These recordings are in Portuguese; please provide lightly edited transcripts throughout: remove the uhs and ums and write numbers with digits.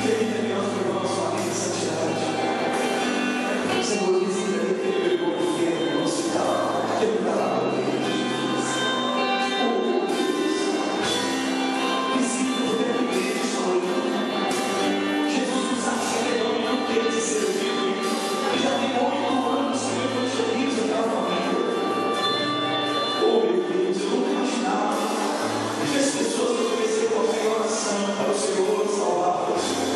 Permita que nós vivamos uma vida de santidade. Senhor, visita aquele que pegou o enfermo no hospital, aquele que está lá no meio de Jesus. Oh, Deus, visita o dependente, Senhor. Jesus nos acelerou e não quer te servir. E já tem 8 anos que eu evangelizo aquela família. Oh, meu Deus, eu nunca imaginava que as pessoas poderiam ser qualquer oração para o Senhor salvar a pessoa.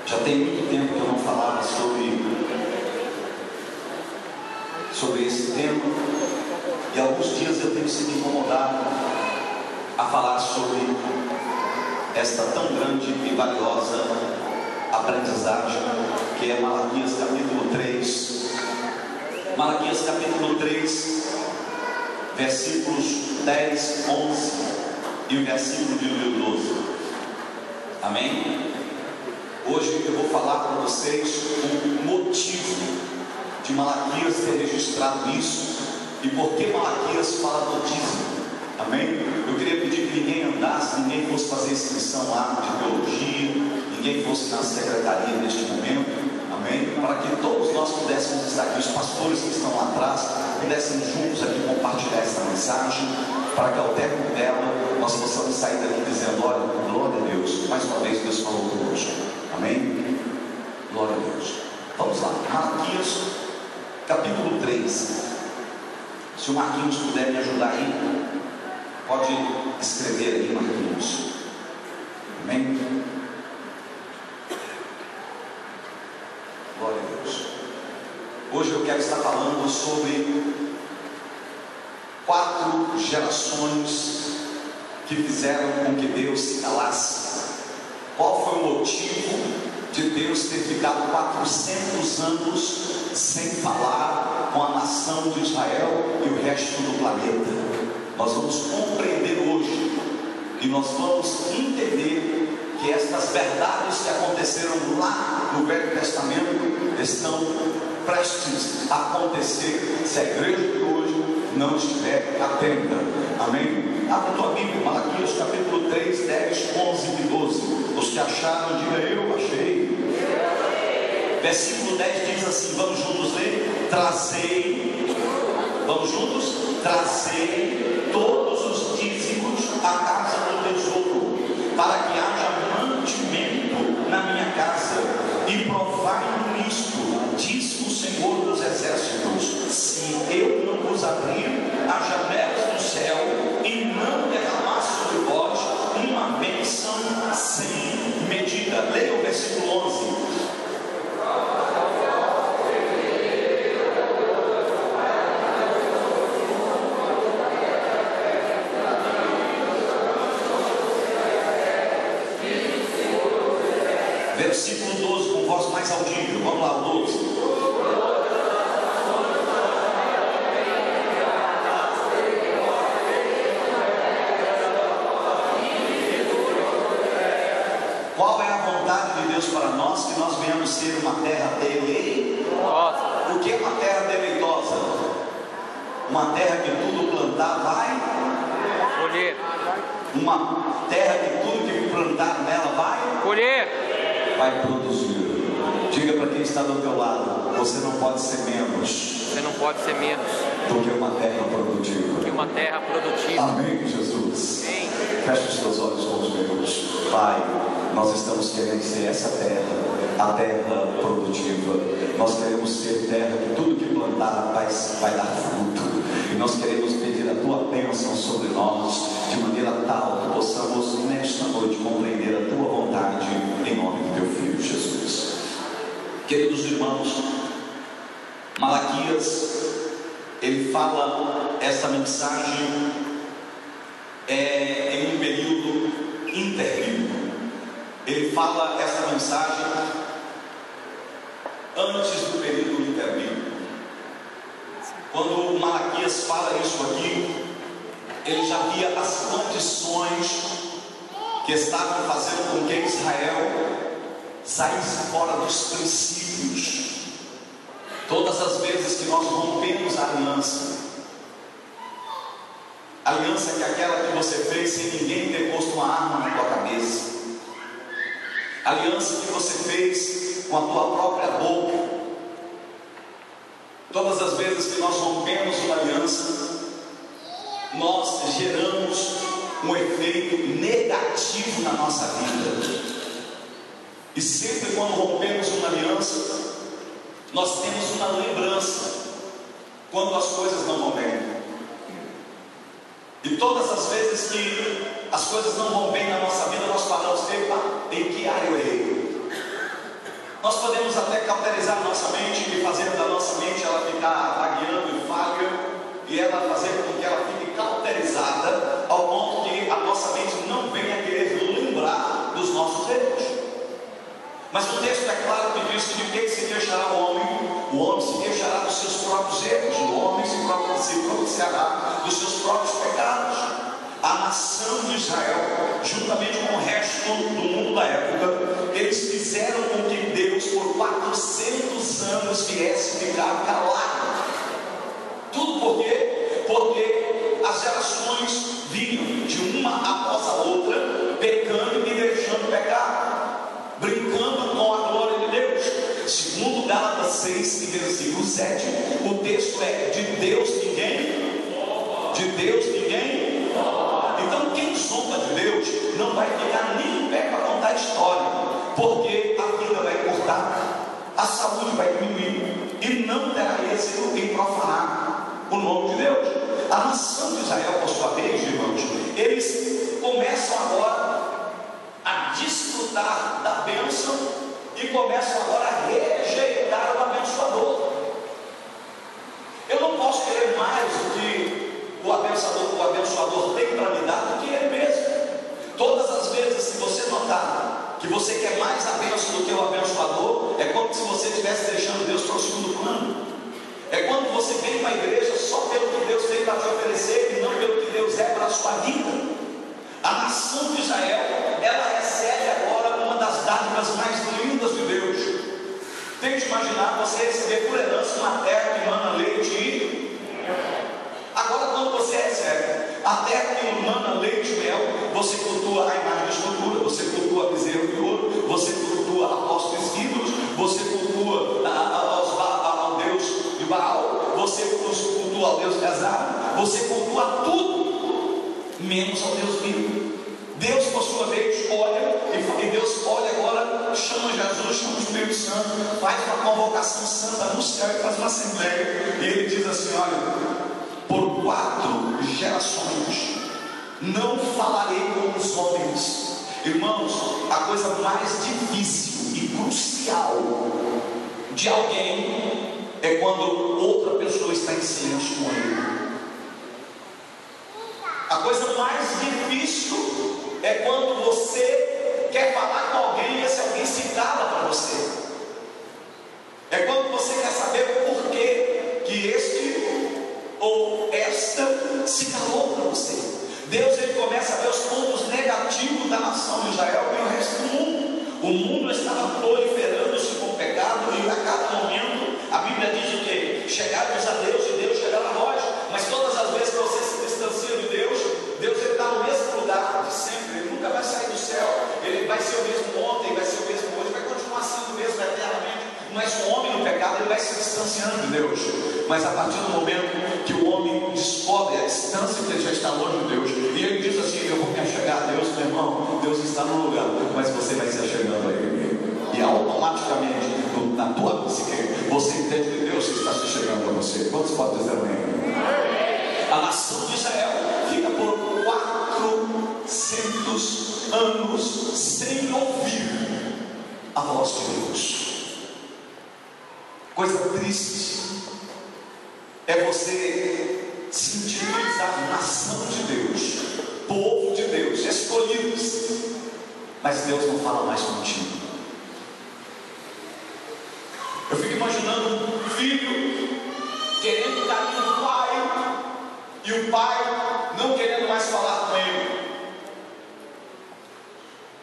Já tem muito tempo que eu não falava sobre esse tema, e alguns dias eu tenho sido incomodado a falar sobre esta tão grande e valiosa aprendizagem que é Malaquias capítulo 3. Malaquias capítulo 3, versículos 10, 11 e o versículo de número 12. Amém? Hoje eu vou falar para vocês o motivo de Malaquias ter registrado isso e por que Malaquias fala do dízimo. Amém? Eu queria pedir que ninguém andasse, ninguém fosse fazer inscrição lá de teologia, ninguém fosse na secretaria neste momento. Amém? Para que todos nós pudéssemos estar aqui, os pastores que estão lá atrás, pudéssemos juntos aqui compartilhar essa mensagem, para que ao término dela nós possamos sair daqui dizendo: olha, glória a Deus, mais uma vez Deus falou conosco. Amém? Glória a Deus. Vamos lá, Malaquias capítulo 3. Se o Marquinhos puder me ajudar aí, pode escrever aí, Marquinhos. Amém? Glória a Deus. Hoje eu quero estar falando sobre 4 gerações que fizeram com que Deus se calasse. Qual foi o motivo de Deus ter ficado 400 anos sem falar com a nação de Israel e o resto do planeta? Nós vamos compreender hoje e nós vamos entender que estas verdades que aconteceram lá no Velho Testamento estão prestes a acontecer se a igreja de hoje não estiver atenta. Amém? Abra tua Bíblia, Malaquias capítulo 3, 10, 11 e 12. Os que acharam, diga: eu achei. Versículo 10 diz assim, vamos juntos ler: trazei, vamos juntos? Trazei todos os dízimos à casa do tesouro, para que haja mantimento na minha casa, e provai nisto, diz o Senhor dos Exércitos: se eu não vos abrir as janelas do céu e não derramar sobre vós uma bênção sem medida. Leia o versículo 11. Versículo 12, com voz mais audível. Vamos lá, 12. Qual é a vontade de Deus para nós? Que nós venhamos ser uma terra deleitosa. O que é uma terra deleitosa? Uma terra que tudo plantar vai colher. Uma terra que tudo que plantar nela vai colher. Vai produzir. Diga para quem está do teu lado: você não pode ser menos. Você não pode ser menos do que uma terra produtiva. que uma terra produtiva. Amém, Jesus. Amém. Feche os teus olhos com os meus. Pai, nós estamos querendo ser essa terra, a terra produtiva. Nós queremos ser terra que tudo que plantar vai dar fruto. E nós queremos pedir a tua bênção sobre nós, de maneira tal que possamos nesta noite compreender a tua vontade, em nome do teu Filho Jesus. Queridos irmãos, Malaquias, ele fala essa mensagem em um período interbíblico. Ele fala essa mensagem antes do período interbíblico. Quando Malaquias fala isso aqui, ele já via as condições que estavam fazendo com que Israel saísse fora dos princípios. Todas as vezes que nós rompemos a aliança que é aquela que você fez sem ninguém ter posto uma arma na tua cabeça, aliança que você fez com a tua própria boca. Todas as vezes que nós rompemos uma aliança, nós geramos um efeito negativo na nossa vida. E sempre quando rompemos uma aliança, nós temos uma lembrança quando as coisas não vão bem. E todas as vezes que as coisas não vão bem na nossa vida, nós falamos: epa, em que área eu errei? Nós podemos até cauterizar nossa mente e fazer da nossa mente ela ficar vagueando e falha, e ela fazer com que ela fique cauterizada ao ponto que a nossa mente não venha querer lembrar dos nossos erros. Mas o texto é claro que diz que de que se queixará o homem? O homem se queixará dos seus próprios erros, o homem se pronunciará dos seus próprios pecados. A nação de Israel, juntamente com o resto do mundo da época, eles fizeram com que Deus por 400 anos viesse ficar calado. Tudo por quê? Porque as gerações vinham de uma após a outra, pecando e deixando pecar, brincando com a glória de Deus. Segundo Gálatas 6, versículo 7, o texto é: de Deus ninguém, de Deus ninguém. Então quem zomba de Deus não vai ficar nem em pé para contar a história, porque a vida vai cortar, a saúde vai diminuir e não terá êxito em profanar o nome de Deus. A nação de Israel, por sua vez, irmãos, eles começam agora a desfrutar da bênção e começam agora a rejeitar o abençoador. Eu não posso querer mais do que o abençoador tem para me dar do que ele mesmo. Todas as vezes, se você notar que você quer mais a bênção do que o abençoador, é como se você estivesse deixando Deus para o segundo plano. É quando você vem para a igreja só pelo que Deus tem para te oferecer e não pelo que Deus é para a sua vida. A nação de Israel, ela recebe agora uma das dádivas mais lindas de Deus. Tente imaginar você receber por herança uma terra que emana leite e... Agora, quando você recebe a terra que emana leite e mel, você cultua a imagem da escultura, você cultua bezerro de ouro, você cultua apóstolos ídolos, você cultua ao Deus de Baal, você cultua ao Deus de Azar, você cultua tudo, menos ao Deus vivo. Deus, por sua vez, olha, e Deus olha agora, chama Jesus, chama o Espírito Santo, faz uma convocação santa no céu e faz uma assembleia, e ele diz assim: olha, por 4 gerações não falarei com os homens. Irmãos, a coisa mais difícil e crucial de alguém é quando outra pessoa está em silêncio com ele. A coisa mais difícil é quando você quer falar com alguém e esse alguém se cala para você. É quando você quer saber o porquê que este ou esta se calou para você. Deus, ele começa a ver os pontos negativos da nação de Israel e o resto do mundo. O mundo estava proliferando-se com pecado e a cada momento a Bíblia diz que chegarmos a Deus e Deus chegará a nós. Mas todas as vezes que você se distancia de Deus, Deus está no mesmo lugar de sempre. Ele nunca vai sair do céu. Ele vai ser o mesmo ontem, vai ser o mesmo hoje, vai continuar sendo o mesmo eternamente. Mas o homem no pecado, ele vai se distanciando de Deus. Mas a partir do momento que o homem descobre a distância que ele já está longe de Deus, e ele diz assim: eu vou me achegar a Deus, meu irmão, Deus está no lugar, mas você vai se achegando a Ele. E automaticamente, na tua psique, você entende que Deus está se chegando a você. Quantos podem dizer amém? A nação de Israel fica por 400 anos sem ouvir a voz de Deus. Coisa triste é você se intitular nação de Deus, povo de Deus, escolhidos, mas Deus não fala mais contigo. Eu fico imaginando um filho querendo carinho do pai e o pai não querendo mais falar com ele.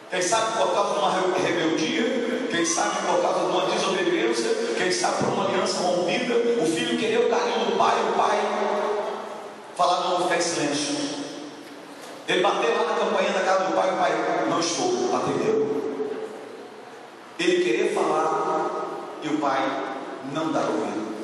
Quem sabe por causa de uma rebeldia, quem sabe por causa de uma desobediência, quem sabe por uma aliança rompida, o filho querer o carinho do pai, o pai falar: não, vou ficar em silêncio. Ele bateu lá na campainha da casa do pai, o pai: não estou, atendeu. Ele querer falar e o pai não dar ouvido.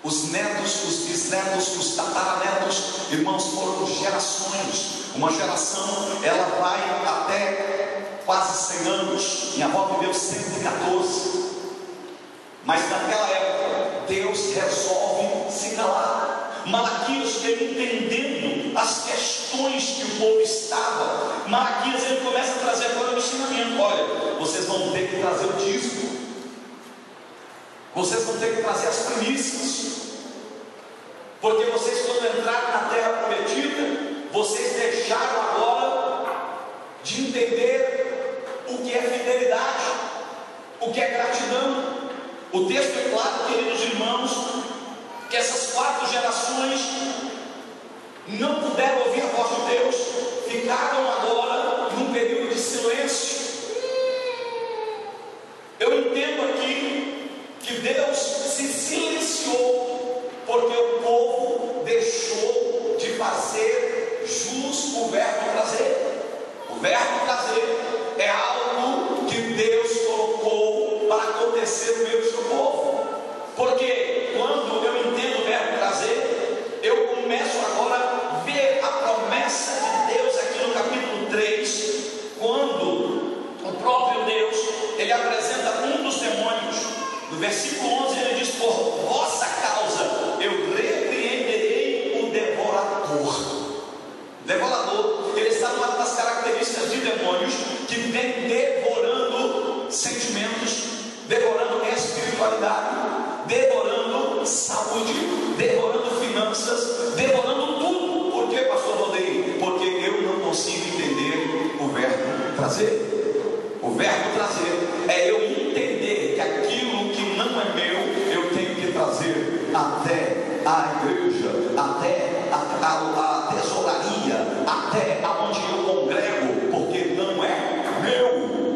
Os netos, os bisnetos, os tataranetos, irmãos, foram gerações. Uma geração, ela vai até quase 100 anos. Minha avó viveu 114. Mas naquela época, Deus resolve se calar. Malaquias, ele entendendo as questões que o povo estava, Malaquias ele começa a trazer agora o ensinamento. Olha, vocês vão ter que trazer o dízimo, vocês vão ter que trazer as primícias, porque vocês, quando entraram na terra prometida, vocês deixaram agora de entender o que é fidelidade, o que é gratidão. O texto é claro, queridos irmãos, que essas 4 gerações não puderam ouvir a voz de Deus, ficaram agora num período de silêncio. Eu entendo aqui que Deus se silenciou, porque o povo deixou de fazer jus o verbo trazer. O verbo trazer é algo que Deus colocou para acontecer no meio do seu povo. Porque quando eu entendo o verbo trazer, eu começo agora a ver a promessa de Deus aqui no capítulo 3, quando o próprio Deus, ele apresenta um dos demônios. No versículo 11 ele diz: por vossa causa eu repreenderei o devorador. Devorador, ele está numa das características de demônios que vem devorando sentimentos, devorando espiritualidade, devorando saúde, devorando finanças, devorando tudo. Por que, pastor Valdeir? Porque eu não consigo entender o verbo trazer. O verbo trazer é eu entender que aquilo que não é meu, eu tenho que trazer até a igreja, até a tesouraria, até aonde eu congrego, porque não é meu.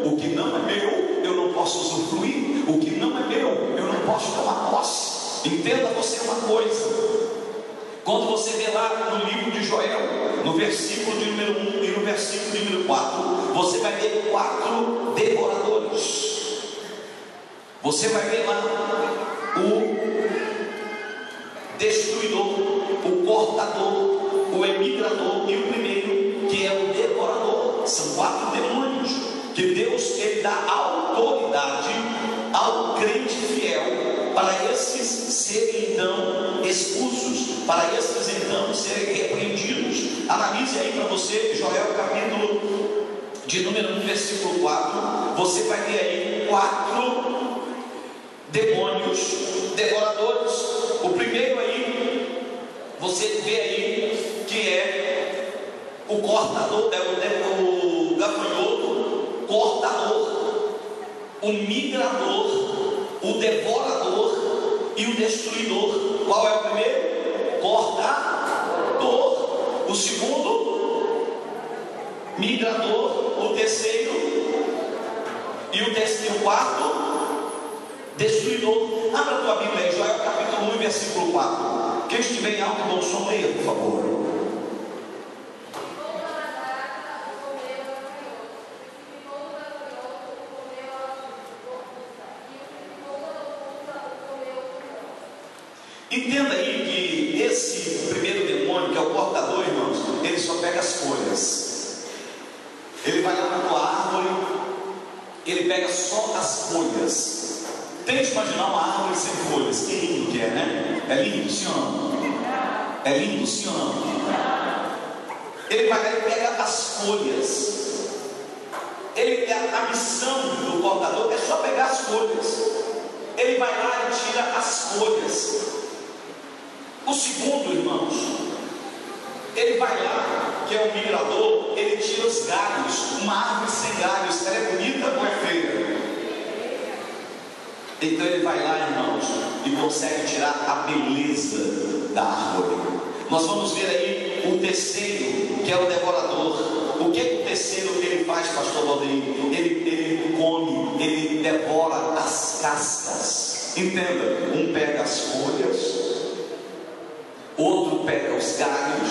O que não é meu, eu não posso usufruir. O que não é meu, eu não posso tomar posse. Entenda você uma coisa: quando você vê lá no livro de Joel, no versículo de número 1 e no versículo de número 4, você vai ver 4 devoradores. Você vai ver lá o destruidor, o cortador, o emigrador e o primeiro, que é o devorador. São 4 demônios que Deus ele dá autoridade ao crente fiel para esses serem então expulsos, para esses então serem repreendidos. Analise aí para você Joel capítulo de número 1 versículo 4. Você vai ver aí 4 demônios devoradores. O primeiro aí, você vê aí que é o cortador, o gafanhoto, cortador, o migrador, o devorador e o destruidor. Qual é o primeiro? Cortador. O segundo, migrador. O terceiro e o quarto, destruidor. Abra a tua Bíblia aí, Joel capítulo 1 versículo 4. Quem estiver em alto e bom som, leia, por favor. Entenda aí que esse primeiro demônio, que é o cortador, irmãos, ele só pega as folhas. Ele vai lá na tua árvore, ele pega só as folhas. Tente imaginar uma árvore sem folhas. Que lindo que é, né? É lindo, sim ou não? É lindo, sim ou não? Ele vai lá e pega as folhas. A missão do cortador é só pegar as folhas. Ele vai lá e tira as folhas. O segundo, irmãos, ele vai lá, que é o migrador, ele tira os galhos. Uma árvore sem galhos, ela é bonita ou é feia? Então ele vai lá, irmãos, e consegue tirar a beleza da árvore. Nós vamos ver aí o terceiro, que é o devorador. O que o terceiro ele faz, pastor Valdeir? Ele come, ele devora as cascas. Entenda, um pega as folhas, outro pega os galhos,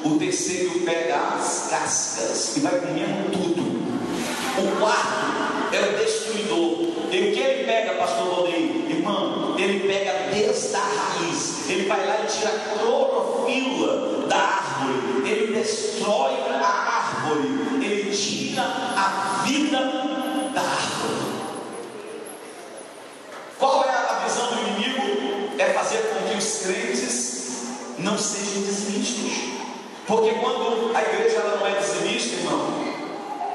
o terceiro pega as cascas e vai comendo tudo. O quarto é o destruidor. E o que ele pega, pastor Valdeir? Irmão, ele pega desde a raiz. Ele vai lá e tira a clorofila da árvore. Ele destrói a árvore. Ele tira a vida da árvore. Qual é a visão do inimigo? É fazer com que os crentes não sejam dizimistas. Porque quando a igreja ela não é dizimista, irmão,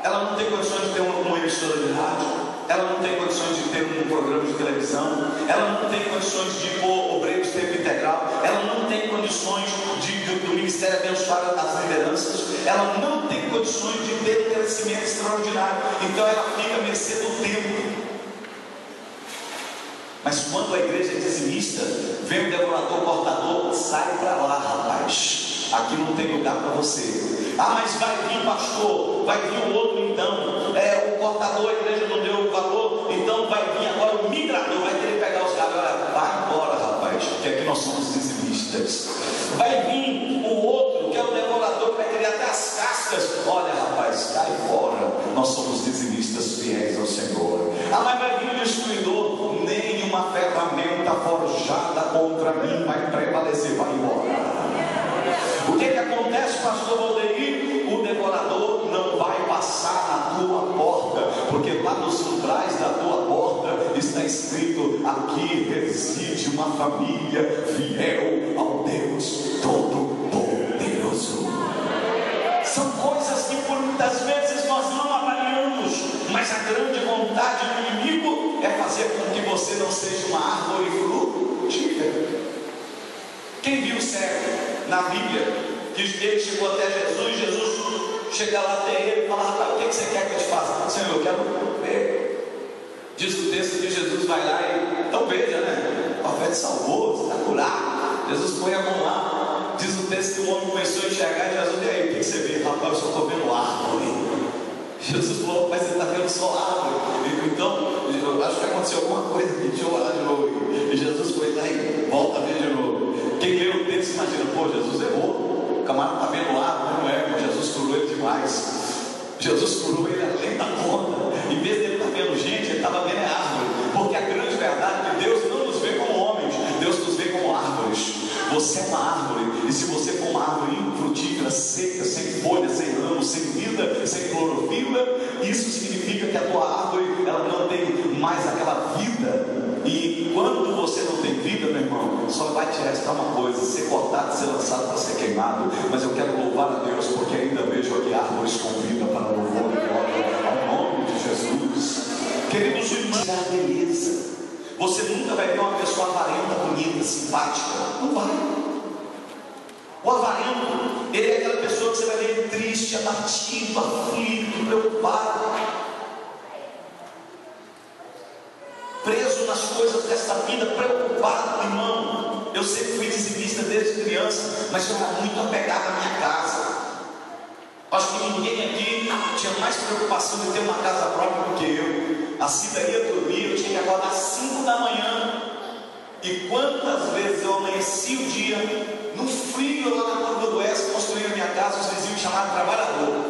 ela não tem condições de ter uma emissora de rádio, ela não tem condições de ter um programa de televisão, ela não tem condições de pôr obreiros tempo integral, ela não tem condições do ministério abençoar as lideranças, ela não tem condições de ter um crescimento extraordinário. Então ela fica à mercê do tempo. Mas quando a igreja é dizimista, vem o devorador cortador, sai para lá, rapaz, aqui não tem lugar para você. Ah, mas vai vir pastor, vai vir o outro então, o cortador, a igreja não deu valor, então vai vir agora o migrador, vai querer pegar os cabos. Olha, vai embora, rapaz, que aqui nós somos dizimistas. Vai vir o outro, que é o devorador, que vai querer até as cascas. Olha, rapaz, cai fora, nós somos dizimistas fiéis ao Senhor. Ah, mas vai vir o destruidor, nenhuma ferramenta forjada contra mim vai prevalecer, vai embora. O que acontece, pastor Valdeir? O devorador não vai passar na tua porta, porque lá nos umbrais da tua porta está escrito: aqui reside uma família fiel ao Deus Todo-Poderoso. São coisas que por muitas vezes nós não avaliamos, mas a grande vontade do inimigo é fazer com que você não seja uma árvore frutífera. Quem viu o cego na Bíblia, que ele chegou até Jesus chega lá até ele e fala: rapaz, o que você quer que eu te faça? Senhor, eu quero ver. Diz o texto que Jesus vai lá e, então veja, né? O profeta salvou, você está curado. Jesus põe a mão lá. Diz o texto que o homem começou a enxergar e Jesus: e aí, o que você vê? Rapaz, eu só estou vendo árvore. Jesus falou: mas você está vendo só árvore. Então, eu acho que aconteceu alguma coisa aqui, deixa eu orar de novo. E Jesus foi lá e volta a ver de novo. Quem lê o texto imagina: pô, Jesus errou. O camarada está vendo árvore, não é? Mas Jesus curou ele demais. Jesus curou ele além da conta. Em vez de ele estar vendo gente, ele estava vendo árvore. Porque a grande verdade é que Deus não nos vê como homens, Deus nos vê como árvores. Você é uma árvore, e se você for uma árvore infrutífera, seca, sem folha, sem ramo, sem vida, sem clorofila, isso significa que a tua árvore ela não tem mais aquela vida. E quando você não tem vida, meu irmão, só vai te restar uma coisa: ser cortado, ser lançado para ser queimado. Mas eu quero louvar a Deus, porque ainda vejo aqui árvores com vida para louvor e glória ao nome de Jesus. Queridos irmãos, a beleza. Você nunca vai ver uma pessoa avarenta, bonita, simpática. Não vai. O avarento, ele é aquela pessoa que você vai ver triste, abatido, aflito, preocupado, preso nas coisas desta vida, preocupado. Irmão, eu sempre fui dizimista desde criança, mas eu era muito apegado à minha casa. Acho que ninguém aqui tinha mais preocupação de ter uma casa própria do que eu. A Cida ia dormir, eu tinha que acordar às 5 da manhã. E quantas vezes eu amanheci o dia no frio lá na curva do Oeste, construindo a minha casa, os vizinhos chamaram de trabalhador.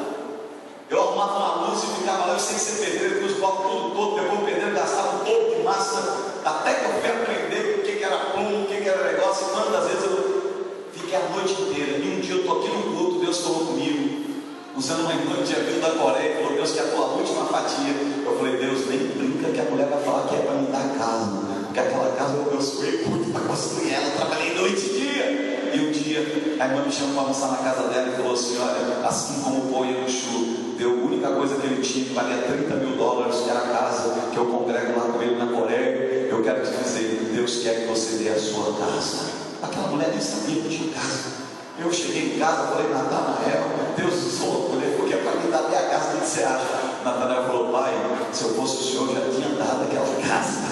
Eu arrumava uma luz e ficava lá, eu sem ser pedreiro, com os blocos tudo todo, depois o pedreiro gastava um pouco de massa, até que eu fui aprender o que era plumo, o que era negócio. E quantas vezes eu fiquei a noite inteira. E um dia eu estou aqui no culto, Deus falou comigo, usando uma irmã que tinha vindo da Coreia, falou: Deus, que é a tua última fatia. Eu falei: Deus, nem brinca que a mulher vai falar que é para me dar casa, porque aquela casa eu suei muito para construir ela, trabalhei noite e dia. E um dia a irmã me chamou para almoçar na casa dela e falou assim: olha, assim como o boi no chu deu a única coisa que ele tinha, que valia $30 mil, que era a casa que eu congrego lá com ele na Coreia, eu quero te dizer, Deus quer que você dê a sua casa. Aquela mulher nem sabia que tinha casa. Eu cheguei em casa, falei: Natanael, Deus usou a mulher porque é para me dar a minha casa. O que você acha? Natanael falou: pai, se eu fosse o senhor, já tinha dado aquela casa,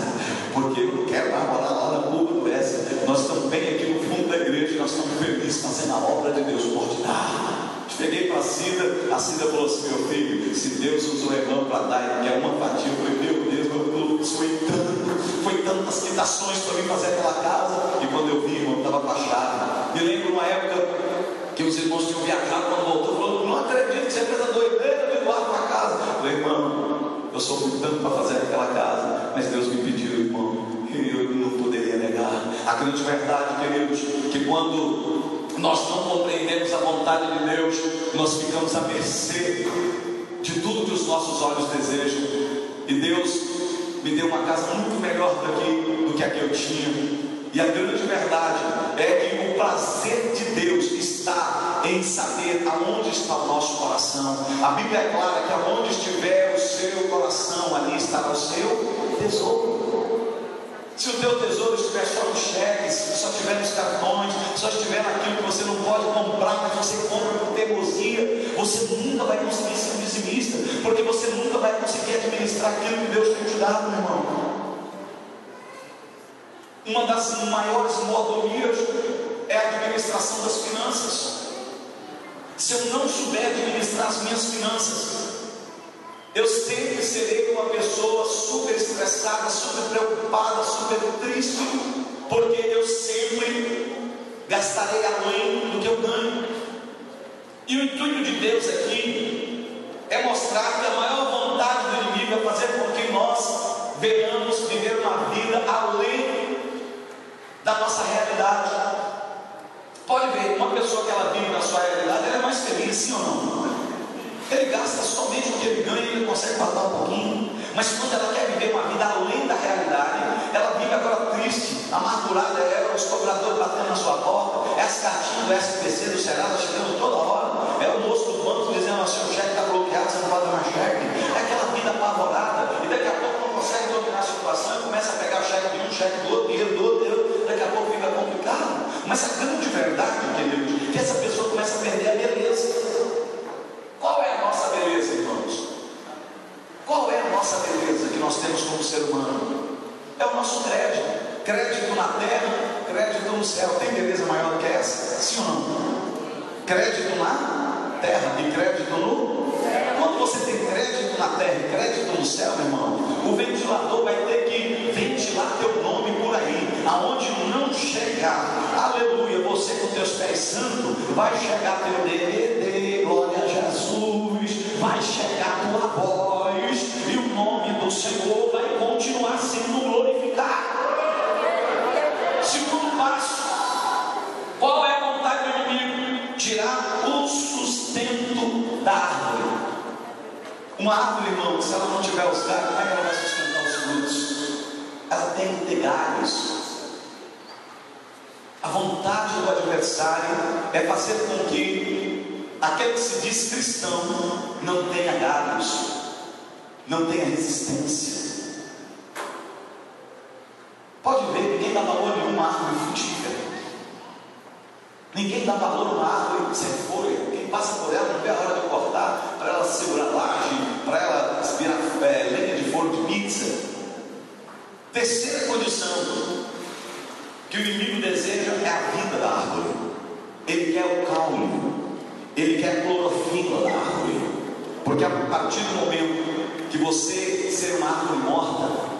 porque eu não quero mais morar lá na curva do Oeste. Nós estamos bem aqui no fundo da igreja, nós estamos felizes fazendo a obra de Deus. Pode dar. Cheguei para a Cida falou assim: meu filho, se Deus usou o irmão para dar, ele quer uma fatia. Eu falei: meu Deus, foi tantas quitações para mim fazer aquela casa. E quando eu vi, irmão, estava com a chave. Me lembro uma época que os irmãos tinham viajado, quando voltou, falou: não acredito que você fez a doideira de doar para casa. Eu falei: irmão, eu sofri tanto para fazer aquela casa, mas Deus me pediu, irmão, e eu não poderia negar. A grande verdade, queridos, que quando nós não compreendemos a vontade de Deus, nós ficamos à mercê de tudo que os nossos olhos desejam. E Deus me deu uma casa muito melhor do que a que eu tinha. E a grande verdade é que o prazer de Deus está em saber aonde está o nosso coração. A Bíblia é clara que aonde estiver o seu coração, ali estará o seu tesouro. Se o teu tesouro estiver só nos cheques, só estiver nos cartões, só estiver naquilo que você não pode comprar, mas você compra por teimosia, você nunca vai conseguir ser um dizimista, porque você nunca vai conseguir administrar aquilo que Deus tem te dado, meu irmão. Uma das maiores mordomias é a administração das finanças. Se eu não souber administrar as minhas finanças, eu sempre serei uma pessoa super estressada, super preocupada, super triste, porque eu sempre gastarei além do que eu ganho. E o intuito de Deus aqui é mostrar que a maior vontade do inimigo é fazer com que nós venhamos viver uma vida além da nossa realidade. Pode ver, uma pessoa que ela vive na sua realidade, ela é mais feliz, sim ou não? Ele gasta somente o que ele ganha e ele consegue guardar um pouquinho. Mas quando ela quer viver uma vida além da realidade, ela vive agora triste, amargurada. É os cobradores batendo na sua porta, é as cartinhas do SPC, do Serasa chegando toda hora, é o moço do banco dizendo assim: o cheque está bloqueado, você não pode dar mais cheque. É aquela vida apavorada, e daqui a pouco não consegue dominar a situação e começa a pegar cheque de um, cheque do outro, dinheiro do outro, daqui a pouco fica complicado. Mas a grande verdade, querido, é que essa pessoa começa a perder a beleza. Qual é a nossa beleza, irmãos? Qual é a nossa beleza que nós temos como ser humano? É o nosso crédito. Crédito na terra, crédito no céu. Tem beleza maior do que essa? Sim ou não? Crédito na terra e crédito no céu. Quando você tem crédito na terra e crédito no céu, meu irmão, o ventilador vai ter que ventilar teu nome por aí, aonde não chegar. Aleluia, você com teus pés santos, vai chegar teu DVD, glória a Jesus, vai chegar tua voz, e o nome do Senhor vai continuar sendo glorificado. Segundo passo, qual é a vontade do inimigo? Tirar o sustento da árvore. Uma árvore, irmão, se ela não tiver os galhos, como é que ela vai sustentar os frutos? Ela tem que ter galhos. A vontade do adversário é fazer com que aquele que se diz cristão não tenha galhos, não tenha resistência. Pode ver, ninguém dá valor a nenhuma árvore frutífera. Ninguém dá valor a uma árvore sem folha. Quem passa por ela não vê a hora de cortar, para ela segurar laje, para ela virar lenha de forno de pizza. Terceira condição que o inimigo deseja é a vida da árvore. Ele quer o caule, ele quer a clorofila da árvore. Porque a partir do momento que você ser uma árvore morta,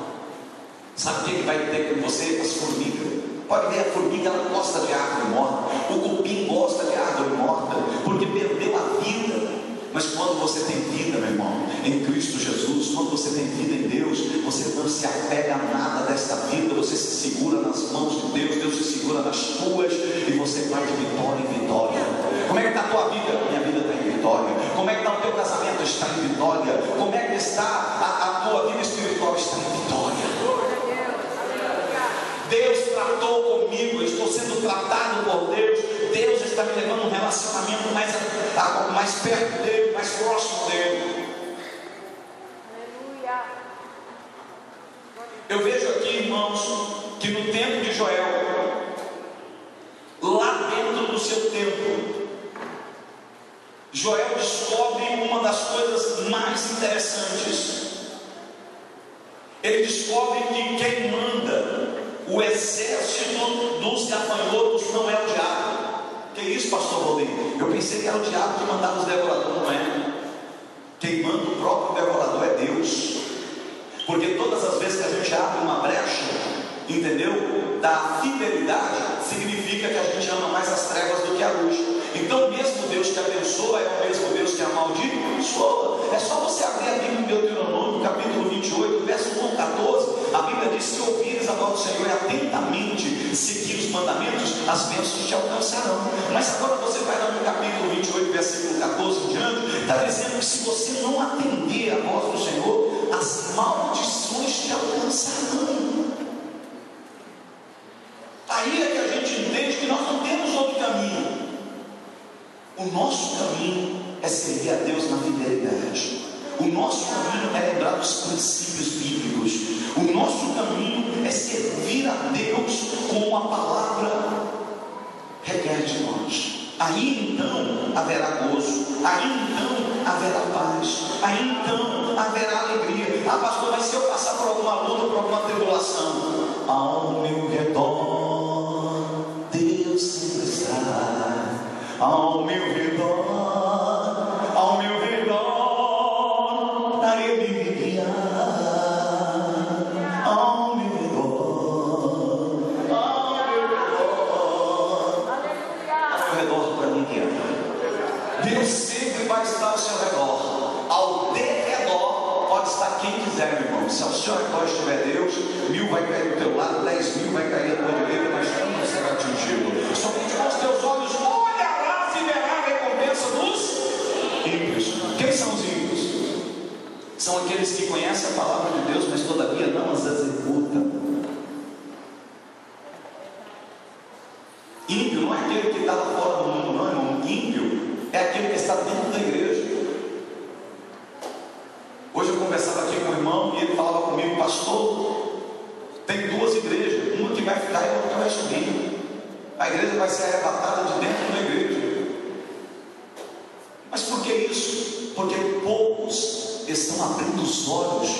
sabe o que vai ter com você? As formigas. Pode ver, a formiga ela gosta de árvore morta, o cupim gosta de árvore morta, porque perdeu a vida. Mas quando você tem vida, meu irmão, em Cristo Jesus, quando você tem vida em Deus, você não se apega a nada desta vida, você se segura nas mãos de Deus, Deus se segura nas tuas, e você vai de vitória em vitória. Como é que está a tua vida? Minha vida está em vitória. Como é que está o teu casamento? Está em vitória. Como é que está a tua vida espiritual? Está em vitória. Deus tratou comigo, eu estou sendo tratado por Deus. Deus está me levando um relacionamento mais perto dele, mais próximo dele. Aleluia. Eu vejo aqui, irmãos, que no tempo de Joel, lá dentro do seu templo, Joel descobre uma das coisas mais interessantes. Ele descobre que quem manda o exército dos gafanhotos não é o diabo. Que isso, pastor Rodrigo? Eu pensei que era o diabo que mandava os devoradores. Não é. Quem manda o próprio devorador é Deus. Porque todas as vezes que a gente abre uma brecha, entendeu? Da fidelidade, significa que a gente ama mais as trevas do que a luz. Então, mesmo Deus que abençoa é o mesmo Deus que amaldiçoa. É só você abrir a Bíblia em Deuteronômio, capítulo 28, verso 1 ao 14. A Bíblia diz: se ouvires a voz do Senhor e atentamente seguir os mandamentos, as bênçãos te alcançarão. Mas agora você vai lá no capítulo 28, versículo 14 em diante, está dizendo que se você não atender a voz do Senhor, as maldições te alcançarão. O nosso caminho é servir a Deus na fidelidade. O nosso caminho é lembrar dos princípios bíblicos. O nosso caminho é servir a Deus como a palavra requer de nós. Aí então haverá gozo, aí então haverá paz, aí então haverá alegria. Ah, pastor, mas se eu passar por alguma luta, por alguma tribulação, ao meu redor Deus sempre está. Ao meu redor Ele me guiar. Ao meu redor para me guiar. Deus sempre vai estar ao seu redor. Ao derredor pode estar quem quiser, meu irmão. Se ao seu redor estiver Deus, 1000 vai cair do teu lado, 10.000 vai cair à tua direita, mas tu não será atingido. Somente com os teus olhos olharás e verás a recompensa dos ímpios. Quem são os ímpios? São aqueles que conhecem a palavra de Deus, mas todavia não as executam. Ímpio não é aquele que está lá fora do mundo, não, irmão. Ímpio é aquele que está dentro da igreja. Hoje eu conversava aqui com um irmão e ele falava comigo: pastor, tem 2 igrejas, uma que vai ficar e outra que vai subir. A igreja vai ser arrebatada de dentro da igreja. Mas por que isso? Porque poucos estão abrindo os olhos,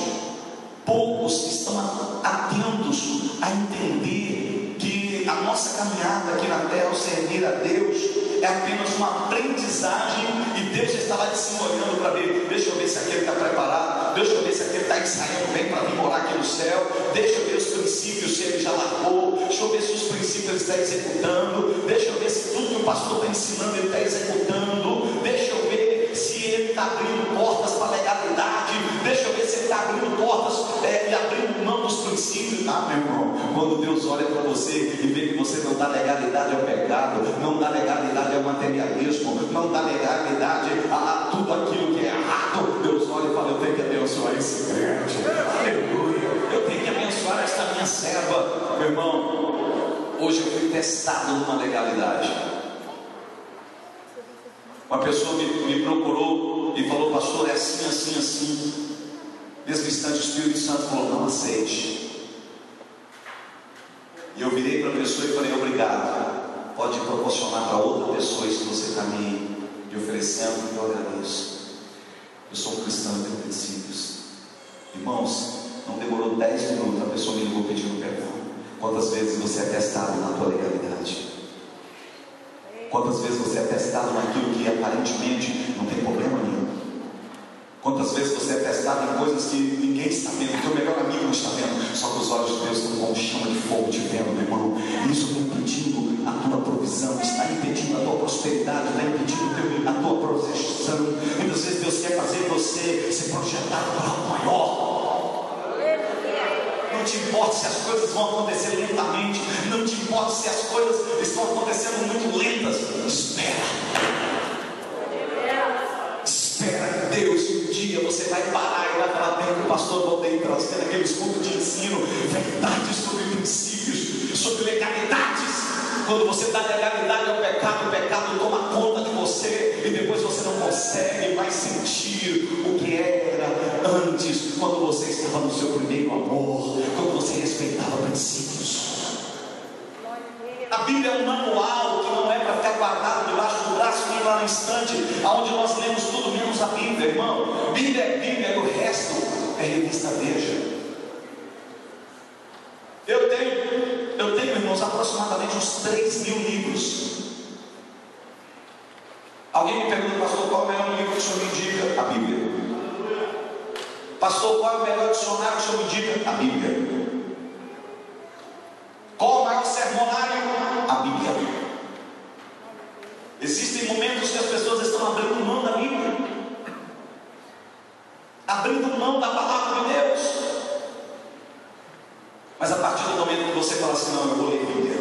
poucos estão atentos a entender que a nossa caminhada aqui na terra, ao servir a Deus, é apenas uma aprendizagem, e Deus está lá de cima olhando para ver. Deixa eu ver se aquele está preparado, deixa eu ver se aquele está ensaiando bem para vir morar aqui no céu, deixa eu ver os princípios, se ele já largou, deixa eu ver se os princípios ele está executando, deixa eu ver se tudo que o pastor está ensinando ele está executando, deixa eu ver se ele está abrindo portas para a legalidade, deixa eu ver se ele está abrindo portas e abrindo mão dos princípios. Ah, meu irmão, quando Deus olha para você e vê que você não dá legalidade ao pecado, não dá legalidade ao materialismo, não dá legalidade a tudo aquilo que é errado, Deus olha e fala: eu tenho que abençoar esse crente, aleluia, eu tenho que abençoar esta minha serva. Meu irmão, hoje eu fui testado numa legalidade. Uma pessoa me procurou e falou: pastor, é assim, assim, assim. Nesse instante o Espírito Santo falou: não aceite. E eu virei para a pessoa e falei: obrigado, pode proporcionar para outra pessoa isso que você está me oferecendo, que eu agradeço. Eu sou um cristão e tenho princípios. Irmãos, não demorou 10 minutos, a pessoa me ligou pedindo perdão. Quantas vezes você é testado na tua legalidade? Quantas vezes você é testado naquilo que aparentemente não tem problema nenhum? Quantas vezes você é testado em coisas que ninguém está vendo, o teu melhor amigo não está vendo, só que os olhos de Deus estão com chama de fogo te vendo, meu irmão. Isso está impedindo a tua provisão, está impedindo a tua prosperidade, está impedindo a tua projeção. Muitas vezes Deus quer fazer você ser projetado para algo maior. Não te importa se as coisas vão acontecer lentamente, não te importa se as coisas estão acontecendo muito lentas. Espera Deus, um dia você vai parar e vai falar: bem, o pastor voltei trazendo aqueles cultos de ensino, verdades sobre princípios, sobre legalidades. Quando você dá legalidade ao pecado, o pecado toma conta de você, e depois você não consegue mais sentir o que era antes, quando você estava no seu primeiro amor, quando você respeitava princípios. A Bíblia é um manual que não é para ficar guardado debaixo do braço nem lá no instante, onde nós lemos tudo menos a Bíblia, irmão. Bíblia é Bíblia, e o resto é revista Veja. Eu tenho, irmãos, aproximadamente uns 3.000 livros. Alguém me pergunta: pastor, qual é o melhor livro que o senhor me indica? A Bíblia. Pastor, qual é o melhor dicionário que o senhor me indica? A Bíblia. Qual o maior sermonário? A Bíblia. Existem momentos que as pessoas estão abrindo mão da Bíblia, abrindo mão da palavra de Deus. Mas a partir do momento que você fala assim: não, eu vou ler Bíblia,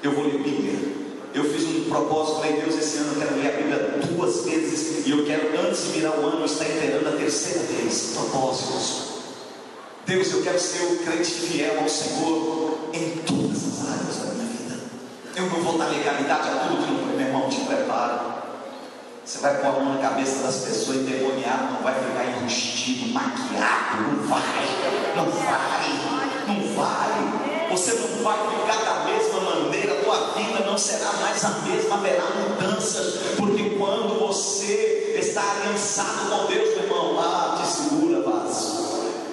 eu vou ler Bíblia. Eu fiz um propósito, falei: Deus, esse ano eu quero ler a Bíblia 2 vezes, e eu quero, antes de virar o ano, estar inteirando a 3ª vez. Propósitos. Deus, eu quero ser um crente fiel ao Senhor em todas as áreas da minha vida. Eu não vou dar legalidade a tudo que não foi, meu irmão, te prepara. Você vai pôr a mão na cabeça das pessoas, endemoniado, não vai ficar enrustido, maquiado, não vai. Você não vai ficar da mesma maneira, a tua vida não será mais a mesma, haverá mudanças, porque quando você está aliançado com Deus, meu irmão, te segura, vaso.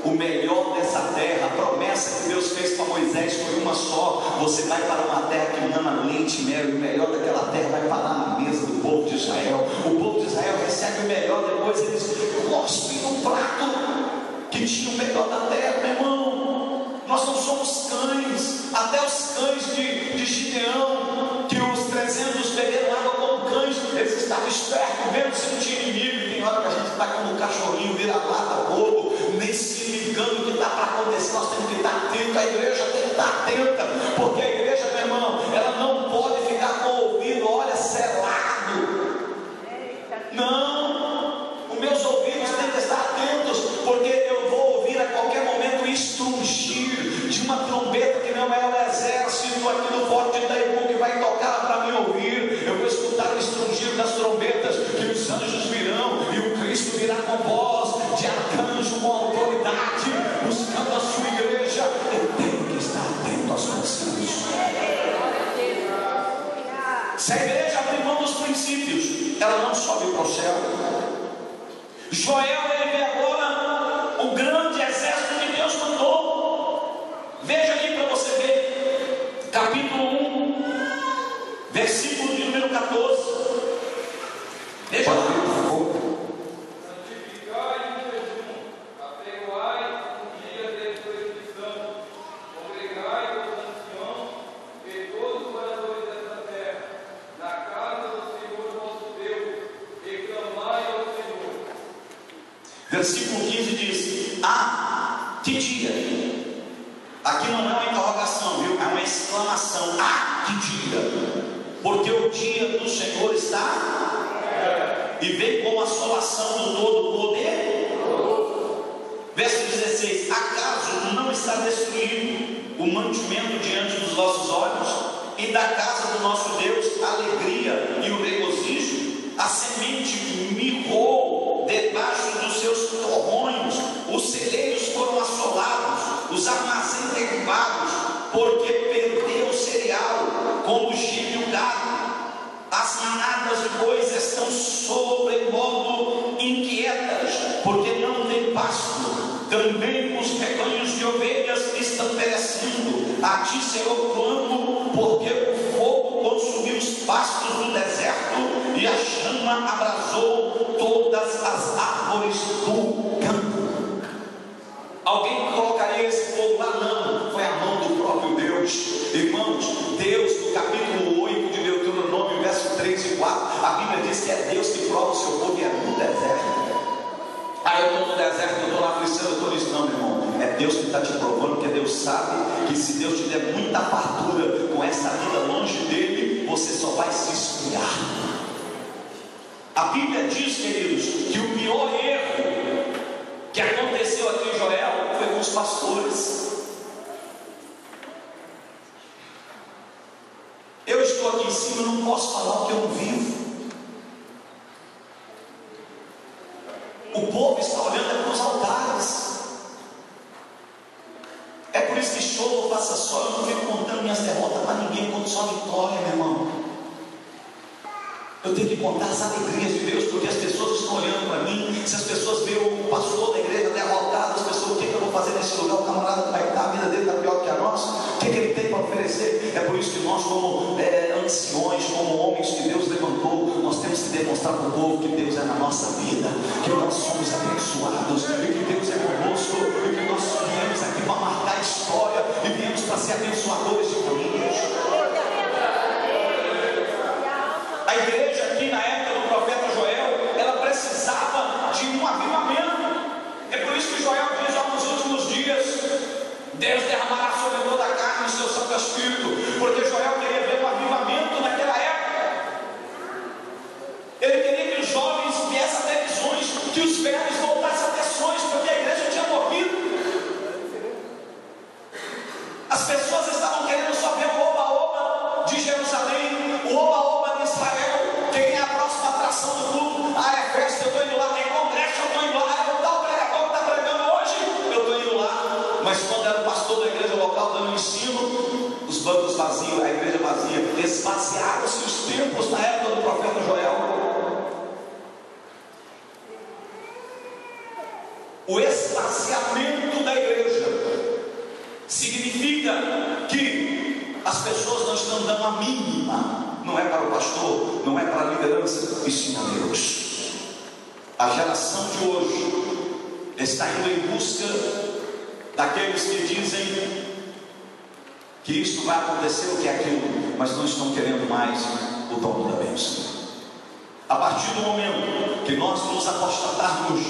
O melhor dessa terra, a promessa que Deus fez para Moisés foi uma só: você vai para uma terra que mana leite e mel, e o melhor daquela terra vai parar na mesa do povo de Israel. O povo de Israel recebe o melhor, depois eles cospem no prato que tinha o melhor da terra, meu irmão. Nós não somos cães. Até os cães de Gideão, que os 300 beberam água como cães, eles estavam espertos, vendo se não tinha inimigo. Tem hora que a gente está como um cachorrinho, vira-lata, bobo, nem se ligando o que está para acontecer. Nós temos que estar atentos, a igreja tem que estar atenta, porque a igreja, meu irmão, ela não pode ficar com o ouvido, olha, selado. Não, os meus ouvidos têm que estar atentos, porque eu vou ouvir a qualquer momento o estrungir de uma trombeta que não é o exército aqui no Forte de Itaipu que vai tocar para me ouvir. Eu vou escutar o estrungir das trombetas, que os anjos virão e o Cristo virá com voz de arcanjo, com autoridade, buscando a sua igreja. Eu tenho que estar atento às coisas. Se a igreja abrir mão dos princípios, ela não sobe para o céu. Joel, ele vê agora o grande exército que Deus mandou. Veja aí para você ver, capítulo 1, versículo de número 14. Veja lá. Versículo 15 diz: que dia? Aqui não é uma interrogação, viu? É uma exclamação. Que dia? Porque o dia do Senhor está e vem com a assolação do Todo-Poder. Verso 16: acaso não está destruído o mantimento diante dos vossos olhos, e da casa do nosso Deus a alegria e o regozijo? A semente mirrou debaixo dos seus torrões, os celeiros foram assolados, os armazéns derrubados, porque perdeu o cereal, como geme o gado. As manadas de bois estão sobremodo inquietas, porque não tem pasto. Também os rebanhos de ovelhas estão perecendo. A ti, Senhor, clamo, porque o fogo consumiu os pastos do deserto, e a chama abrasou todas as árvores do campo. Alguém colocaria esse fogo lá? Não, foi a mão do próprio Deus. Irmãos, Deus, no capítulo 8 de Deuteronômio, verso 3 e 4, a Bíblia diz que é Deus que prova o seu povo e é no deserto. Eu estou no deserto, eu estou na aflição, eu estou nisso. Não, meu irmão, é Deus que está te provando, porque Deus sabe que se Deus te der muita fartura com essa vida longe dele, você só vai se esfriar. A Bíblia diz, queridos, que o pior erro que aconteceu aqui em Joel foi com os pastores. Eu estou aqui em cima, não posso falar o que eu não vivo. O povo está olhando para os altares. É por isso que chova ou faça sol, eu não fico contando minhas derrotas para ninguém, conto só vitória, meu irmão. Eu tenho que contar as alegrias de Deus, porque as pessoas estão olhando para mim. Se as pessoas veem o pastor da igreja derrotado, as pessoas: o que eu vou fazer nesse lugar? O camarada vai estar, a vida dele está pior que a nossa. O que ele tem para oferecer? É por isso que nós, como anciões, como homens que Deus levantou, nós temos que demonstrar para o povo que Deus é na nossa vida, que nós somos abençoados, e que Deus é conosco, e que nós viemos aqui para marcar a história, e viemos para ser abençoadores de famílias. A igreja aqui na época do profeta Joel, ela precisava de um avivamento. É por isso que Joel diz: nos últimos dias Deus derramará sobre toda a carne o seu Santo Espírito, porque Joel queria ver um avivamento naquela época. Ele queria que os jovens viessem a ter visões, que os velhos voltassem a ter sonhos, porque a igreja tinha morrido. As pessoas estavam querendo só ver o oba-oba de Jerusalém, o oba-oba de Israel. Quem é a próxima atração do culto? pastor da igreja local dando ensino, os bancos vazios, a igreja vazia. Esvaziaram-se os templos na época do profeta Joel. O esvaziamento da igreja significa que as pessoas não estão dando a mínima. Não é para o pastor, não é para a liderança, e sim a Deus. A geração de hoje está indo em busca daqueles que dizem que isso vai acontecer, o que é aquilo, mas não estão querendo mais o dono da bênção. A partir do momento que nós nos apostatarmos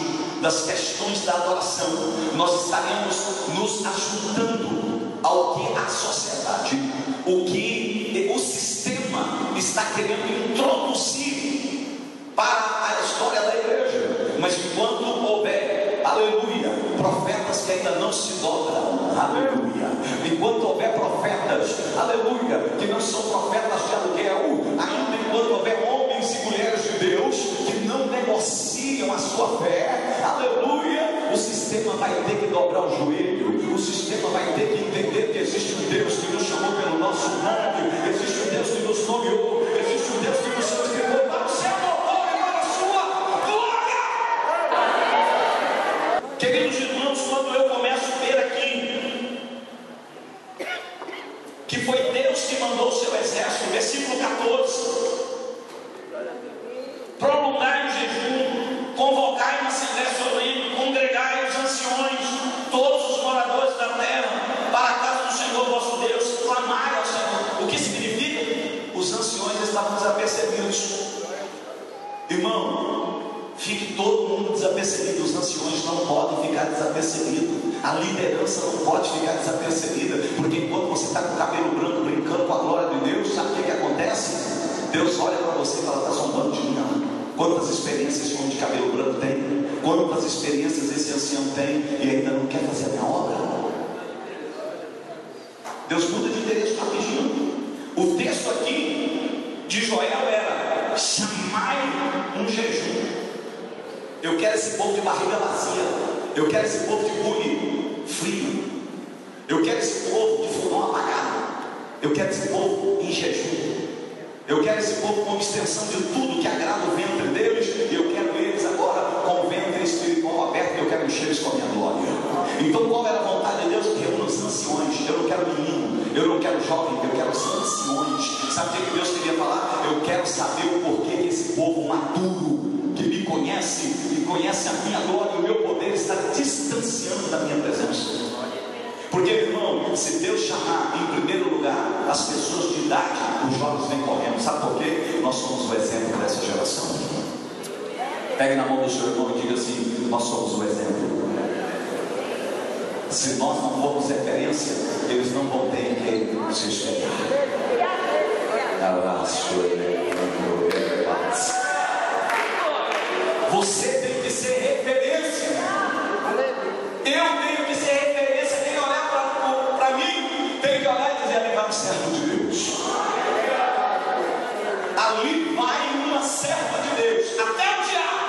das questões da adoração, nós estaremos nos ajudando ao que a sociedade, o que o sistema está querendo introduzir para a história da igreja. Mas enquanto houver, aleluia, profetas que ainda não se dobram, aleluia, enquanto houver profetas, aleluia, que não são profetas de aluguel, ainda enquanto houver homens e mulheres de Deus que não negociam a sua fé, aleluia, o sistema vai ter que dobrar o joelho, o sistema vai ter que entender que existe um Deus que nos chamou pelo nosso nome, existe um Deus que nos nomeou, existe um Deus que nos santificou para o seu louvor e para a sua glória. Queridos irmãos, quando eu começo a ver aqui que foi Deus que mandou o seu exército, versículo 14: prolongai o jejum, convocai uma assembléia solene, congregai os anciões, todos os moradores da terra, para a casa do Senhor vosso Deus, clamai ao Senhor. O que significa? Os anciões estavam desapercebidos. Irmão, fique todo mundo desapercebido. Os anciões não podem ficar desapercebidos. A liderança não pode ficar desapercebida, porque enquanto você está com o cabelo branco brincando com a glória de Deus, sabe o que acontece? Deus olha para você e fala: está zombando de mim, não. Quantas experiências esse homem de cabelo branco tem? Quantas experiências esse ancião tem e ainda não quer fazer a minha obra? Deus muda de interesse rapidinho. O texto aqui de Joel era: chamai um jejum. Eu quero esse povo de barriga vazia, eu quero esse povo de bule frio, eu quero esse povo de fogão apagado, eu quero esse povo em jejum. Eu quero esse povo com extensão de tudo que agrada o ventre deles, e eu quero eles agora com o ventre espiritual aberto, e eu quero encher eles com a minha glória. Então, qual era a vontade de Deus? Que reúna os anciões. Eu não quero menino, eu não quero jovem, eu quero os anciões. Sabe o que Deus queria falar? Eu quero saber o porquê que esse povo maduro, que me conhece e conhece a minha glória e o meu poder, está distanciando da minha presença. Porque, irmão, se Deus chamar em primeiro lugar as pessoas de idade, os jovens vêm correndo. Sabe por quê? Nós somos o exemplo dessa geração. Pegue na mão do seu irmão e diga assim: nós somos o exemplo. Se nós não formos referência, eles não vão ter em quem se espelhar. Você tem que ser referência. Eu tenho que ser referência. Quem olhar para mim tem que olhar e dizer: ali vai um servo de Deus. Ali vai uma serva de Deus. Até o diabo,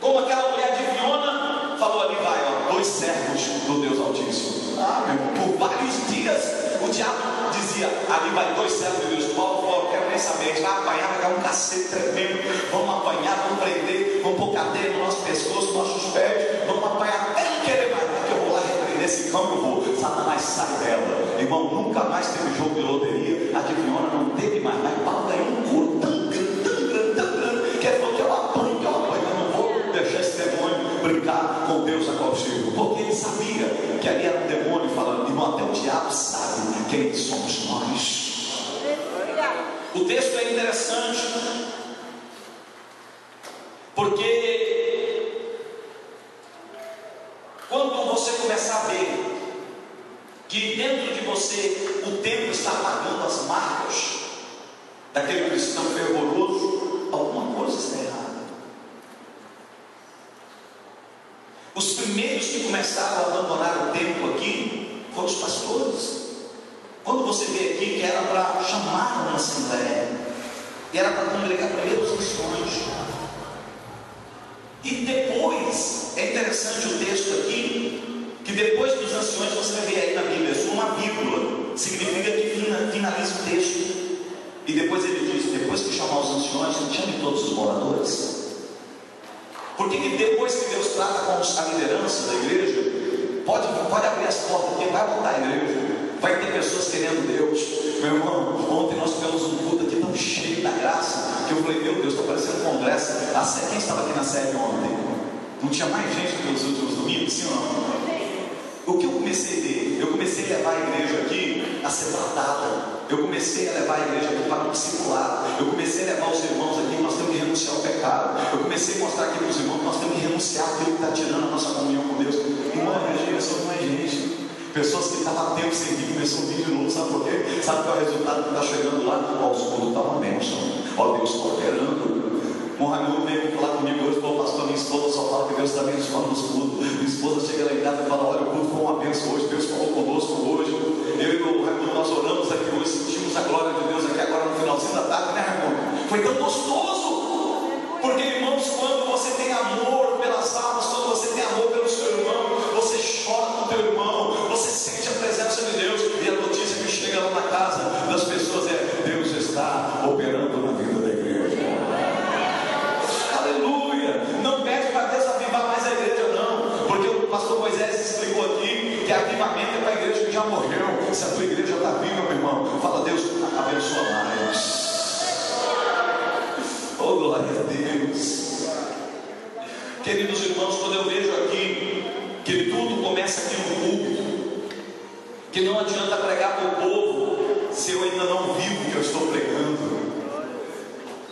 como aquela mulher de Fiona falou: ali vai, ó, dois servos do Deus Altíssimo. Por vários dias o diabo dizia: ali vai dois servos de Deus. Paulo, quero nem saber, a gente vai apanhar, vai dar um cacete tremendo, vamos apanhar, vamos prender, vamos pôr cadeia no nosso pescoço, nos nossos pés, vamos apanhar até não querer mais, porque eu vou lá repreender esse cão, eu vou, Satanás sai dela. Irmão, nunca mais teve jogo de loteria, a de Fiona não teve mais, mas Paulo ganhou um couro tão grande, que ele falou: que eu apanho, eu não vou deixar esse demônio brincar com Deus a qual chego, porque ele sabia que ali era um demônio falando. Irmão, até o diabo sabe quem somos nós. O texto é interessante, porque quando você começar a ver que dentro de você o tempo está apagando as marcas daquele cristão fervoroso, alguma coisa está errada. Os primeiros que começaram a abandonar o tempo aqui foram os pastores. Quando você vê aqui que era para chamar uma assembleia, e era para congregar primeiro os anciões, e depois, é interessante o texto aqui, que depois dos anciões, você vai ver aí na Bíblia, só uma vírgula, significa que finaliza o texto. E depois ele diz, depois que chamar os anciões, chame todos os moradores. Porque depois que Deus trata com a liderança da igreja, pode abrir as portas, porque vai voltar a igreja, vai ter pessoas querendo Deus. Meu irmão, ontem nós tivemos um culto aqui tão cheio da graça, que eu falei, meu Deus, está parecendo um congresso. Quem estava aqui na sede ontem? Não tinha mais gente que nos últimos domingos, sim ou não? O que eu comecei a ver? Eu comecei a levar a igreja aqui a ser tratada. Eu comecei a levar a igreja aqui para o discipulado. Eu comecei a levar os irmãos aqui, nós temos que renunciar ao pecado. Eu comecei a mostrar aqui para os irmãos que nós temos que renunciar àquilo que está tirando a nossa comunhão com Deus. E uma igreja começou com mais gente. Pessoas que estavam há tempo sem vir, começou a vir de novo, sabe por quê? Sabe qual é o resultado que está chegando lá? Ó, os cultos estão uma bênção. Ó, Deus está operando. O Raimundo veio falar comigo hoje, falou, pastor, minha esposa só fala que Deus está abençoando os cultos. Minha esposa chega lá em casa e fala, olha, o culto foi uma bênção hoje, Deus falou conosco hoje. Eu e o Raimundo, nós oramos aqui hoje, sentimos a glória de Deus aqui agora no finalzinho da tarde, né, Raimundo? Foi tão gostoso, porque, irmãos, quando você tem amor pelas almas, quando você tem amor pelo seu irmão, você chora com o teu irmão, você sente a presença de Deus, e a notícia que chega lá na casa das pessoas é, Deus está operando na vida da igreja. Aleluia! Não pede para Deus avivar mais a igreja, não, porque o pastor Moisés explicou aqui que avivamento é para a igreja que já morreu. Se a tua igreja está viva, meu irmão, fala, Deus, abençoa mais. Oh, glória a Deus. Queridos irmãos, quando eu vejo aqui que tudo começa aqui no púlpito, que não adianta pregar para o povo se eu ainda não vivo o que eu estou pregando.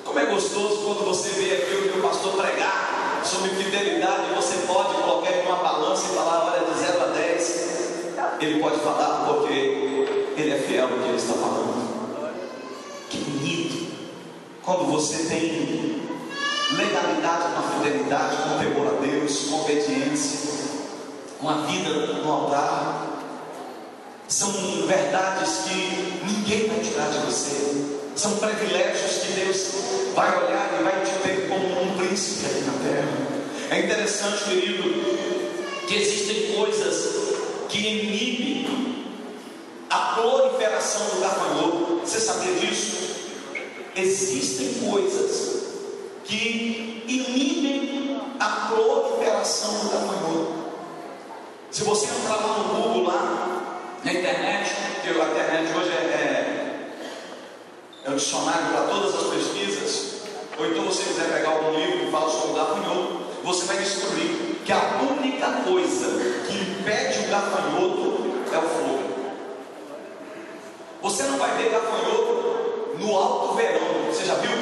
Como é gostoso quando você vê aqui o meu pastor pregar sobre fidelidade, você pode colocar ele numa balança e falar, olha, de 0 a 10, ele pode falar porque ele é fiel no que ele está falando. Que bonito quando você tem legalidade com a fidelidade, com temor a Deus, com obediência, com a vida no altar. São verdades que ninguém vai tirar de você. São privilégios que Deus vai olhar e vai te ter como um príncipe aqui na terra. É interessante, querido, que existem coisas que inibem a proliferação do gafanhoto. Você sabia disso? Existem coisas que inibem a proliferação do gafanhoto. Se você entrar lá no Google, lá na internet, porque a internet hoje é o dicionário para todas as pesquisas, ou então você quiser pegar algum livro que fala sobre o gafanhoto, você vai descobrir que a única coisa que impede o gafanhoto é o fogo. Você não vai ver gafanhoto no alto verão. Você já viu?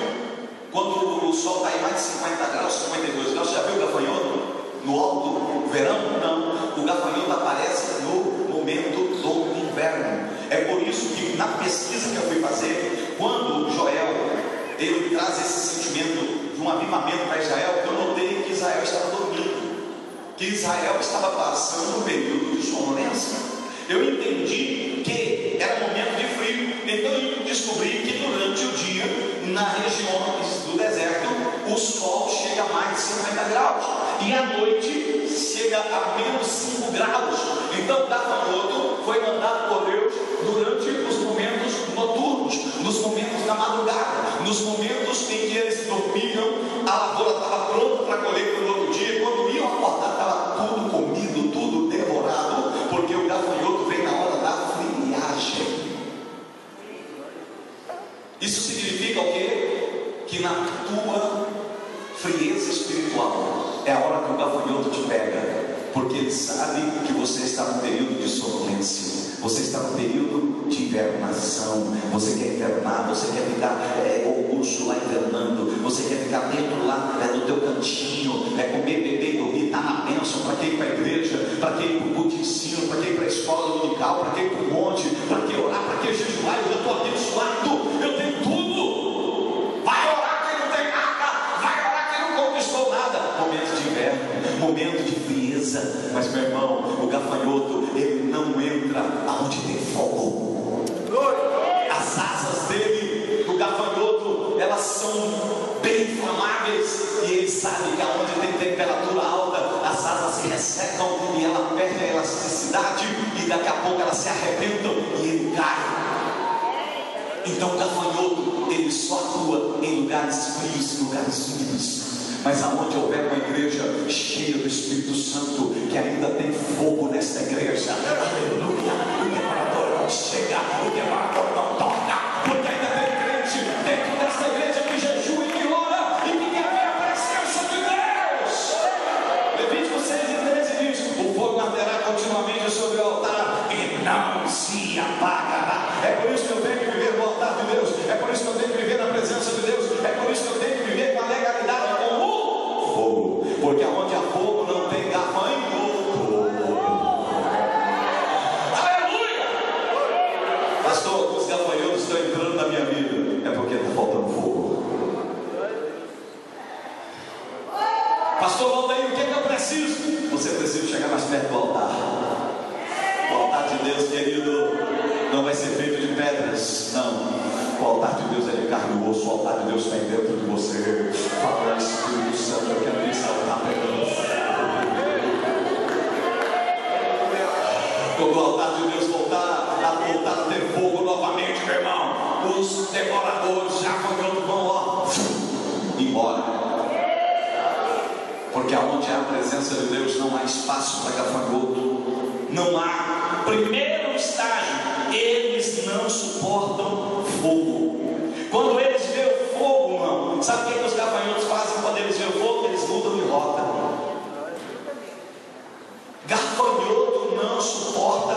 Quando o sol está em mais de 50 graus, 52 graus, você já viu o gafanhoto no alto verão? Não. O gafanhoto aparece no momento do inverno. É por isso que na pesquisa que eu fui fazer, quando Joel ele traz esse sentimento de um avivamento para Israel, eu notei que Israel estava dormindo, que Israel estava passando um período de sonolência. Eu entendi que era momento de frio, então eu descobri que durante o dia, na região do deserto, o sol chega a mais de 50 graus e à noite chega a menos 5 graus. Então o gafanhoto foi mandado por Deus durante os momentos noturnos, nos momentos da madrugada, nos momentos em que eles dormiam. A lavoura estava pronta para colher no outro dia. Quando iam acordar, estava tudo comido, tudo devorado, porque o gafanhoto vem na hora da friagem. Isso significa o quê? Que na tua frieza espiritual é a hora que o gafanhoto te pega, porque ele sabe que você está no período de sonolência, você está no período de invernação. Você quer invernar, você quer ficar urso lá invernando, você quer ficar dentro lá no teu cantinho, comer, beber e dormir, estar na bênção. Para quem ir para a igreja, para quem ir para o culto de ensino, para quem ir para a escola dominical, para quem ir para o monte, para quem orar, para quem jejuar. Eu estou abençoado, eu tenho tudo. Vai orar quem não tem nada, vai orar quem não conquistou nada. Momento de inverno, momento de frieza. Mas meu irmão, o gafanhoto, ele não entra aonde tem fogo. As asas dele, do gafanhoto, elas são bem inflamáveis, e ele sabe que aonde tem temperatura alta, as asas se ressecam e ela perde a elasticidade. daqui a pouco elas se arrebentam e ele cai. Então o gafanhoto, ele só atua em lugares frios, em lugares úmidos. Mas aonde houver uma igreja cheia do Espírito Santo, que ainda tem fogo nesta igreja, aleluia, o devorador não chega, o devorador não toca, porque ainda tem crente dentro desta igreja que jejua e que ora e que quer ver a presença de Deus. Levítico 6:13 diz: o fogo arderá continuamente sobre o altar e não se apagará. É por isso que eu tenho que viver no altar de Deus, é por isso que eu tenho que viver na presença de Deus, é por isso que eu tenho que viver com a legalidade com o fogo, porque aonde há fogo não tem gafanhoto. Aleluia! Pastor, os gafanhotos estão entrando na minha vida, é porque está faltando fogo. Pastor Valdeir, o que é que eu preciso? Você precisa chegar mais perto do altar. O altar de Deus, querido, não vai ser feito de pedras, não. O altar de Deus é de carne e osso. O altar de Deus está dentro de você. Fala, Espírito Santo, eu quero esse altar pegando fogo. Quando o altar de Deus voltar a ter fogo novamente, meu irmão, os devoradores já vão embora. Porque aonde há a presença de Deus não há espaço para gafanhoto. Não há. Primeiro estágio, eles não suportam fogo. Quando eles veem o fogo, irmão, sabe o que os gafanhotos fazem quando eles veem o fogo? Eles mudam de rota. Gafanhoto não suporta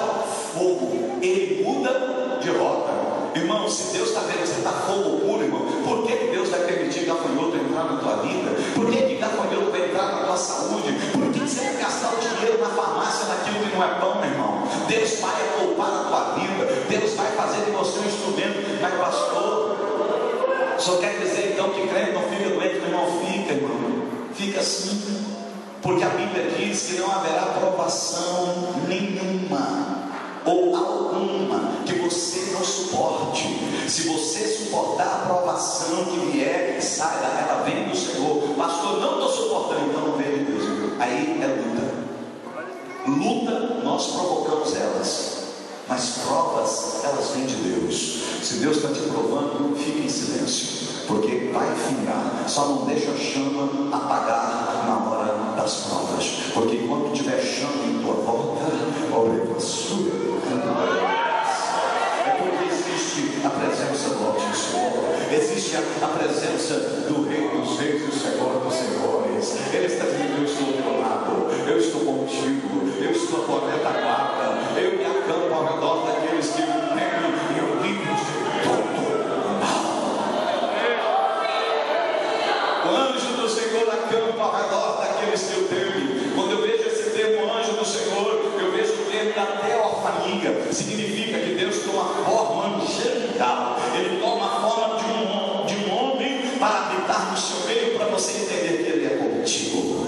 fogo, ele muda de rota. Irmão, se Deus está vendo que você está fogo puro, irmão, por que Deus vai permitir gafanhoto entrar na tua vida? Por que gafanhoto vai entrar na tua saúde? Por que você vai gastar o dinheiro na farmácia naquilo que não é pão, meu irmão? Deus vai poupar a tua vida, Deus vai fazer de você um instrumento. Mas pastor, só quer dizer então que crente não fica doente? Não fica, irmão, fica assim, porque a Bíblia diz que não haverá provação nenhuma ou alguma que você não suporte. Se você suportar a provação que vier, sai ela vem do Senhor. Pastor, não estou suportando, então não vem de Deus. Aí é luta, nós provocamos elas, mas provas, elas vêm de Deus. Se Deus está te provando, fique em silêncio, porque vai fingar. Só não deixa a chama apagar na hora das provas, porque enquanto tiver chama em tua volta, é porque existe a presença do Altíssimo, existe a presença do Rei dos Reis e do Senhor dos Senhores. Ele está dizendo: eu estou ao teu lado, eu estou contigo, eu estou à tua retaguarda, eu me acampo ao redor daqueles que me temem e eu livro de todo mal. O anjo do Senhor acampa ao redor daqueles que eu temo. Quando eu vejo esse termo anjo do Senhor, eu vejo o termo da teofania. Significa que Deus toma forma angelical. Ele toma a forma de um homem para habitar no seu meio, para você entender que Ele é contigo.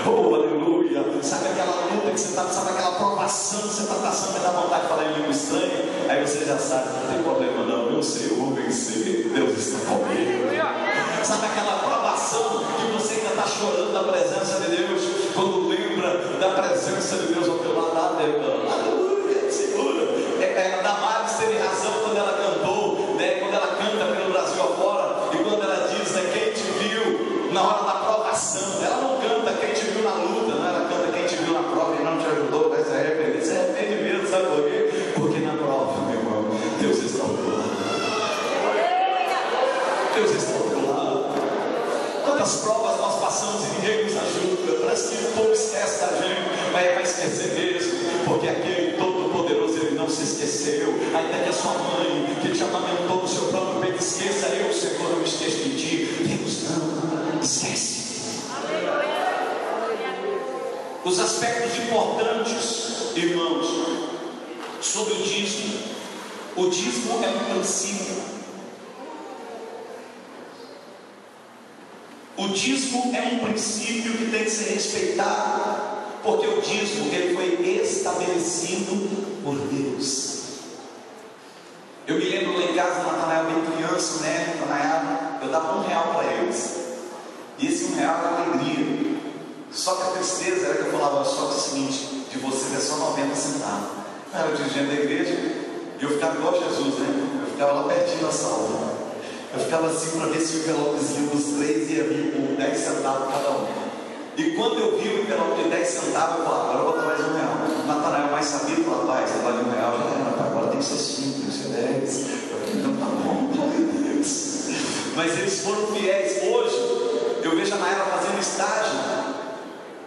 Oh, aleluia. Sabe aquela luta que você está, sabe aquela provação que você está passando, que dá vontade de falar em língua estranha? Aí você já sabe, não tem problema não, eu sei, eu vou vencer, Deus está comigo. Sabe aquela provação que você ainda está chorando da presença de Deus, quando lembra da presença de Deus ao teu lado? Aleluia, segura. Damares teve razão quando ela cantou, né? Quando ela canta pelo Brasil afora, e quando ela diz, né, quem te viu na hora da provação. Ela não canta quem te viu na luta, não, ela canta quem te viu na prova e não te ajudou. Mas se arrepende mesmo, sabe por quê? Porque na prova, meu irmão, Deus está ao teu lado. Deus está ao teu lado. Quantas provas nós passamos e ninguém nos ajuda? Parece que o povo esquece da gente, mas vai esquecer mesmo, porque aquele Todo-Poderoso, Ele não se esqueceu. Ainda que a sua mãe, que te amamentou no seu próprio peito, esqueça, eu, Senhor, eu me esqueço de ti. Deus não esquece. Os aspectos importantes, irmãos, sobre o dízimo. O dízimo é um princípio. O dízimo é um princípio que tem que ser respeitado, porque o dízimo, ele foi estabelecido por Deus. Eu me lembro lá em casa, Natanael bem criança, né? Natanael, eu dava R$1 para eles, e esse R$1 era alegria. Só que a tristeza era que eu falava só o seguinte: Eu era dirigente da igreja e eu ficava igual Jesus, né? Eu ficava lá pertinho da sala. Eu ficava assim para ver se o envelopezinho dos 3 ia vir por 10 centavos cada um. E quando eu vi o envelope de 10 centavos, eu falava, agora eu vou botar mais R$1. Natanael mais sabido, falava, pai, você vale R$1, já era, agora tem que ser 5, tem que ser 10. Eu falei, então tá bom, glória a Deus. Mas eles foram fiéis. Hoje, eu vejo a Naela fazendo estágio.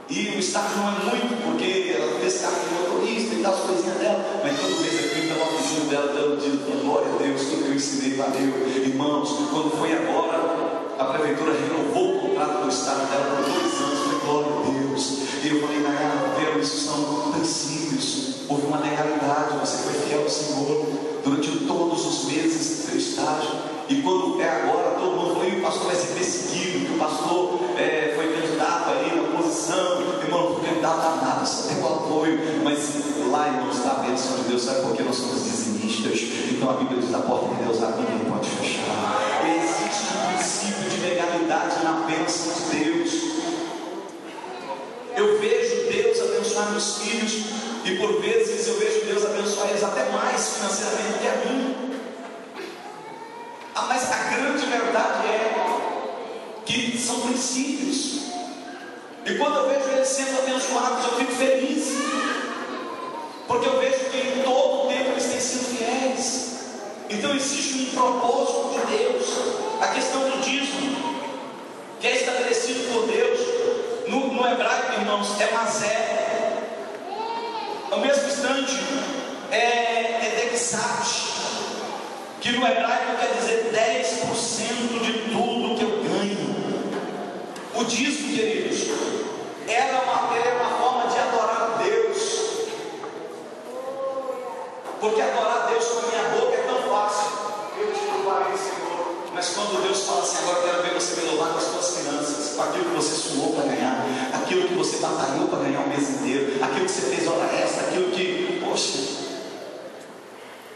E o estágio não é muito, porque ela fez carro de motorista e tal, as coisinhas dela. Mas todo mês aqui o envelopezinho dela diz, glória a Deus, tudo que eu ensinei, valeu. Irmãos, quando foi agora, a prefeitura renovou o contrato do estágio dela por 2 anos. Falei, glória a Deus. E eu falei, Naela, viu, isso são princípios. Houve uma legalidade, você foi fiel ao Senhor durante todos os meses do seu estágio. E quando é agora, todo mundo falou, e o pastor vai ser perseguido, que o pastor foi candidato aí na oposição, irmão, não foi candidato a nada, só tem o apoio. Mas lá, irmão, está a bênção de Deus, sabe por que nós somos dizimistas? Então a Bíblia diz, a porta de Deus abre, ninguém pode fechar. Existe um princípio de legalidade na bênção de Deus. Eu vejo Deus abençoar meus filhos, e por vezes eu vejo Deus abençoar eles até mais financeiramente que a mim. Mas a grande verdade é que são princípios. E quando eu vejo eles sendo abençoados, eu fico feliz, porque eu vejo que em todo o tempo eles têm sido fiéis. Então existe um propósito de Deus. A questão do dízimo, que é estabelecido por Deus, no hebraico, irmãos, é mazé. Ao mesmo instante, é dexat, que no hebraico quer dizer 10% de tudo que eu ganho. O dízimo, queridos, é uma forma de adorar a Deus. Porque adorar a Deus com a minha boca é tão fácil. Eu te louvarei, Senhor. Mas quando Deus fala assim, agora eu quero ver você me louvar com as suas finanças, com aquilo que você suou para ganhar, aquilo que você batalhou para ganhar o mês inteiro, aquilo que você fez hora extra, aquilo que, poxa,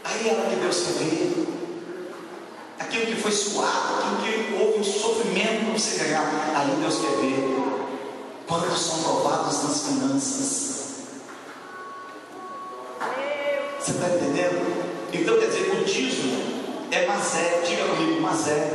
aí é hora que Deus quer ver. Aquilo que foi suado, aquilo que houve um sofrimento para você ganhar, aí Deus quer ver quantos são provados nas finanças. Você está entendendo? Então quer dizer, o dízimo é mazé. Diga comigo, mazé.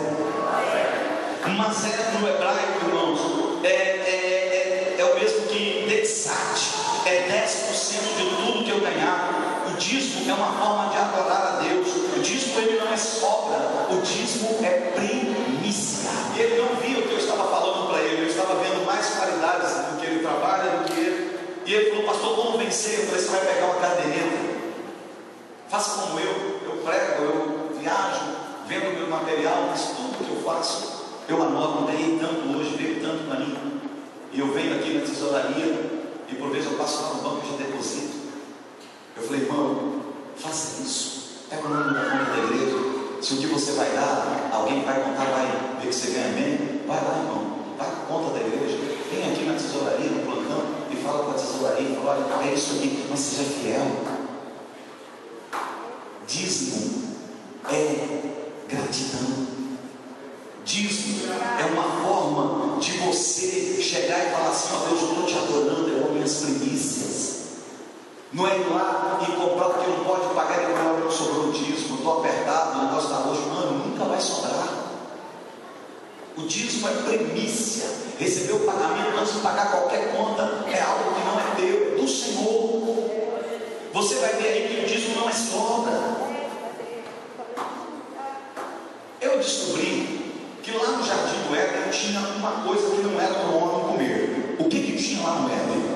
Mazé no hebraico, irmãos, é o mesmo que dexat, é 10% de tudo que eu ganhar. O dízimo é uma forma de adorar a Deus. O dízimo ele não é sobra, o dízimo é primícia. E ele não via o que eu estava falando para ele, eu estava vendo mais qualidades do que ele trabalha, do que ele. E ele falou, pastor, como vencer? Eu falei, você vai pegar uma caderneta, faça como eu prego, eu viajo, vendo meu material, mas tudo que eu faço, eu anoto, ganhei tanto hoje, veio tanto para mim. E eu venho aqui na tesouraria, e por vezes eu passo lá no banco de deposito. Eu falei, irmão, faça isso. Pega o nome da conta da igreja. Se o que você vai dar, alguém vai contar, vai ver que você ganha bem, vai lá, irmão, vai com a conta da igreja. Vem aqui na tesouraria, no plantão, e fala com a tesouraria, e fala, olha, é isso aqui, mas seja fiel. Dízimo é gratidão. Dízimo é uma forma de você chegar e falar assim, ó Deus, eu estou te adorando, eu amo minhas primícias. Não é ir lá e comprar porque não pode pagar, e não sobrou o dízimo, estou apertado, o negócio está roxo, mano, nunca vai sobrar. O dízimo é primícia. Receber o pagamento antes de pagar qualquer conta é algo que não é teu, é do Senhor. Você vai ver aí que o dízimo não é sobra. Eu descobri que lá no Jardim do Éden tinha uma coisa que não era para o homem comer. O que tinha lá no Éden?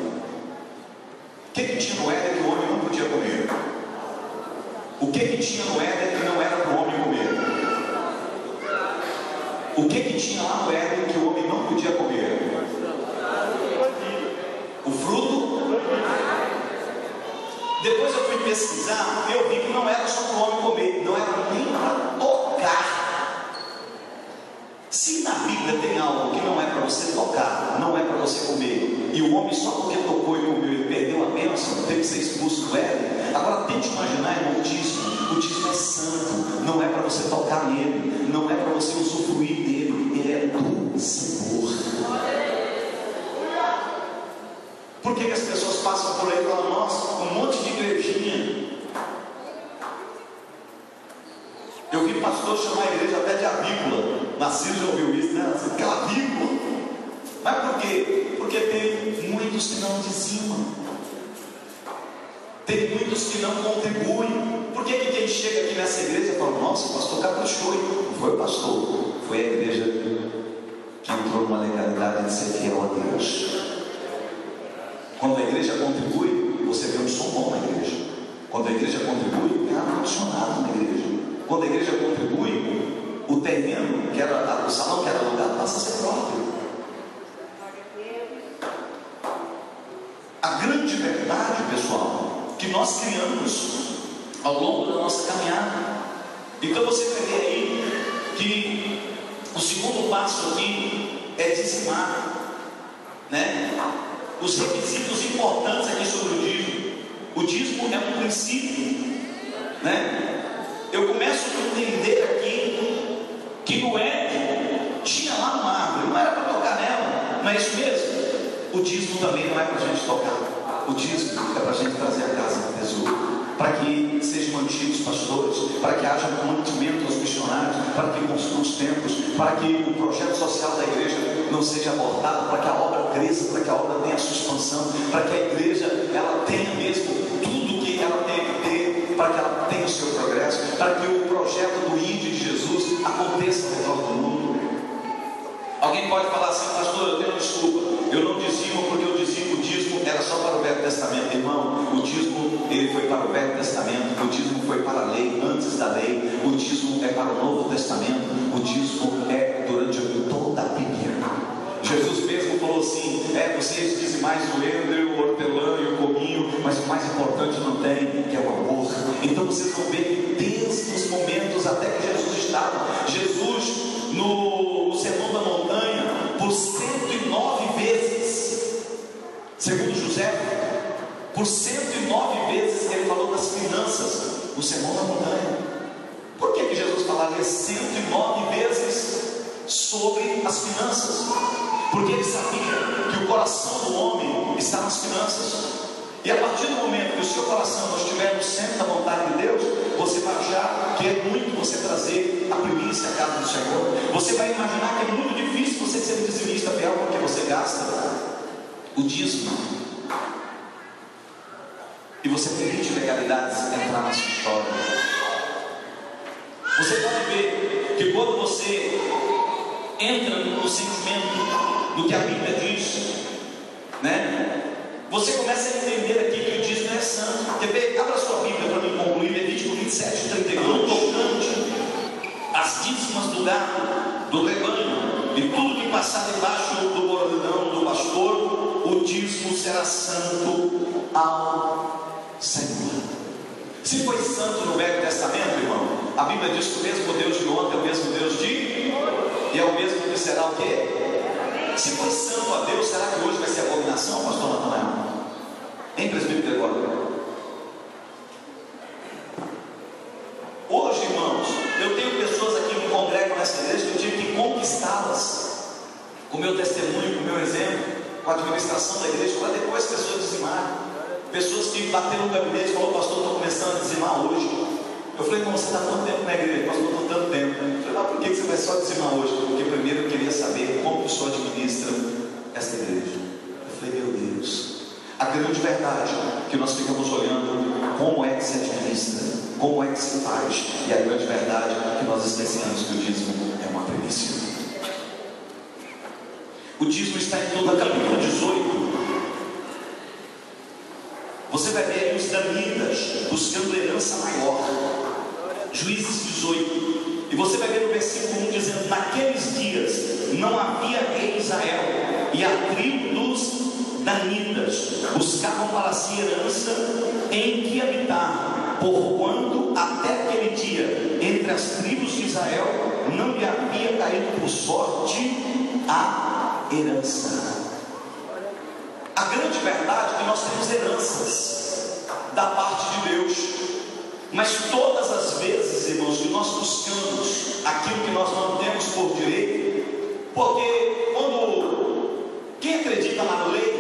O que tinha no Éden que o homem não podia comer? O que tinha no Éden que não era para o homem comer? O que tinha lá no Éden que o homem não podia comer? O fruto? Depois eu fui pesquisar e eu vi que não era só para o homem comer, não era nem para tocar. Se na Bíblia tem algo que não é para você tocar, não é para você comer, e o homem só porque tocou e comeu e perdeu a bênção, teve que ser expulso do Éden. Agora tente imaginar, irmão, o dízimo é santo, não é para você tocar nele, não é para você usufruir dele, ele é do Senhor. Por que as pessoas passam por aí e falam, nossa, um monte de igrejinha, ouvi pastor chamar a igreja até de avícola. Nascido já ouviu isso, né? Aquela avícola. Mas por quê? Porque tem muitos que não dizimam, tem muitos que não contribuem. Por que quem chega aqui nessa igreja fala: nossa, o pastor caprichou? Não foi o pastor, foi a igreja que entrou numa legalidade de ser fiel a Deus. Quando a igreja contribui, você vê um som bom na igreja. Quando a igreja contribui, tem ar-condicionado na igreja. Quando a igreja contribui, o terreno, que era o salão que era alugado, passa a ser próprio. A grande verdade, pessoal, que nós criamos ao longo da nossa caminhada. Então você vai ver aí que o segundo passo aqui é dizimar, né? Os requisitos importantes aqui sobre o dízimo. O dízimo é um princípio, né? Eu começo a entender aqui que no Éden tinha lá uma árvore, não era para tocar nela, não é isso mesmo? O dízimo também não é para a gente tocar. O dízimo é para a gente trazer a casa do tesouro, para que sejam mantidos pastores, para que haja mantimento aos missionários, para que construam os templos, para que o projeto social da igreja não seja abortado, para que a obra cresça, para que a obra tenha sua expansão, para que a igreja ela tenha mesmo tudo que ela tem que ter, para que ela tenha o seu progresso, para que o projeto do ID de Jesus aconteça ao redor do mundo. Alguém pode falar assim: pastor, eu tenho uma desculpa, eu não dizimo porque o dízimo era só para o Velho Testamento. Irmão, o dízimo ele foi para o Velho Testamento, o dízimo foi para a lei, antes da lei. O dízimo é para o Novo Testamento, o dízimo é durante toda a Bíblia. Jesus mesmo falou assim: vocês dizem mais o endro, o hortelã e o cominho, mas o mais importante não tem, que é o amor. Então vocês vão ver desde os momentos até que Jesus estava, Jesus no Sermão da Montanha, por 109 vezes, segundo José, por 109 vezes ele falou das finanças no Sermão da Montanha. Por que Jesus falaria 109 vezes sobre as finanças? Porque ele sabia que o coração do homem está nas finanças. E a partir do momento que o seu coração não estiver no centro da vontade de Deus, você vai achar que é muito você trazer a primícia à casa do Senhor. Você vai imaginar que é muito difícil você ser um dizimista fiel, porque você gasta o dízimo. E você permite legalidades entrar na sua história. Você pode ver que quando você entra no sentimento do que a Bíblia diz, né? Você começa a entender aqui que o dízimo é santo. Quer ver? Abra sua Bíblia para mim concluir, Levítico 27, 31. Tocante as dízimas do gado, do rebanho, e tudo que passar debaixo do bordão do pastor, o dízimo será santo ao Senhor. Se foi santo no Velho Testamento, irmão, a Bíblia diz que o mesmo Deus de ontem é o mesmo Deus de e é o mesmo que será o quê? Se foi santo a Deus, será que hoje vai ser abominação, pastor Natanael? Hein, presbítero Gregório? Hoje, irmãos, eu tenho pessoas aqui que me congregam nessa igreja que eu tive que conquistá-las com o meu testemunho, com o meu exemplo, com a administração da igreja, para depois as pessoas dizimarem. Pessoas que bateram no gabinete e falaram: pastor, estou começando a dizimar hoje. Eu falei: não, você está tanto tempo na igreja. Pastor, estou tanto tempo. Eu falei: mas por que você vai só dizimar hoje? Porque primeiro eu queria saber como o senhor administra esta igreja. Eu falei: meu Deus, a grande verdade que nós ficamos olhando como é que se administra, como é que se faz, e a grande verdade que nós esquecemos que o dízimo é uma primícia. O dízimo está em todo o capítulo 18. Você vai ver aí os danitas buscando herança maior. Juízes 18. E você vai ver no versículo 1 dizendo: naqueles dias não havia rei em Israel, e a tribo dos danitas buscavam para si herança em que habitar, porquanto até aquele dia entre as tribos de Israel não lhe havia caído por sorte a herança. A grande verdade é que nós temos heranças da parte de Deus, mas todas as vezes, irmãos, que nós buscamos aquilo que nós não temos por direito, porque quem acredita na lei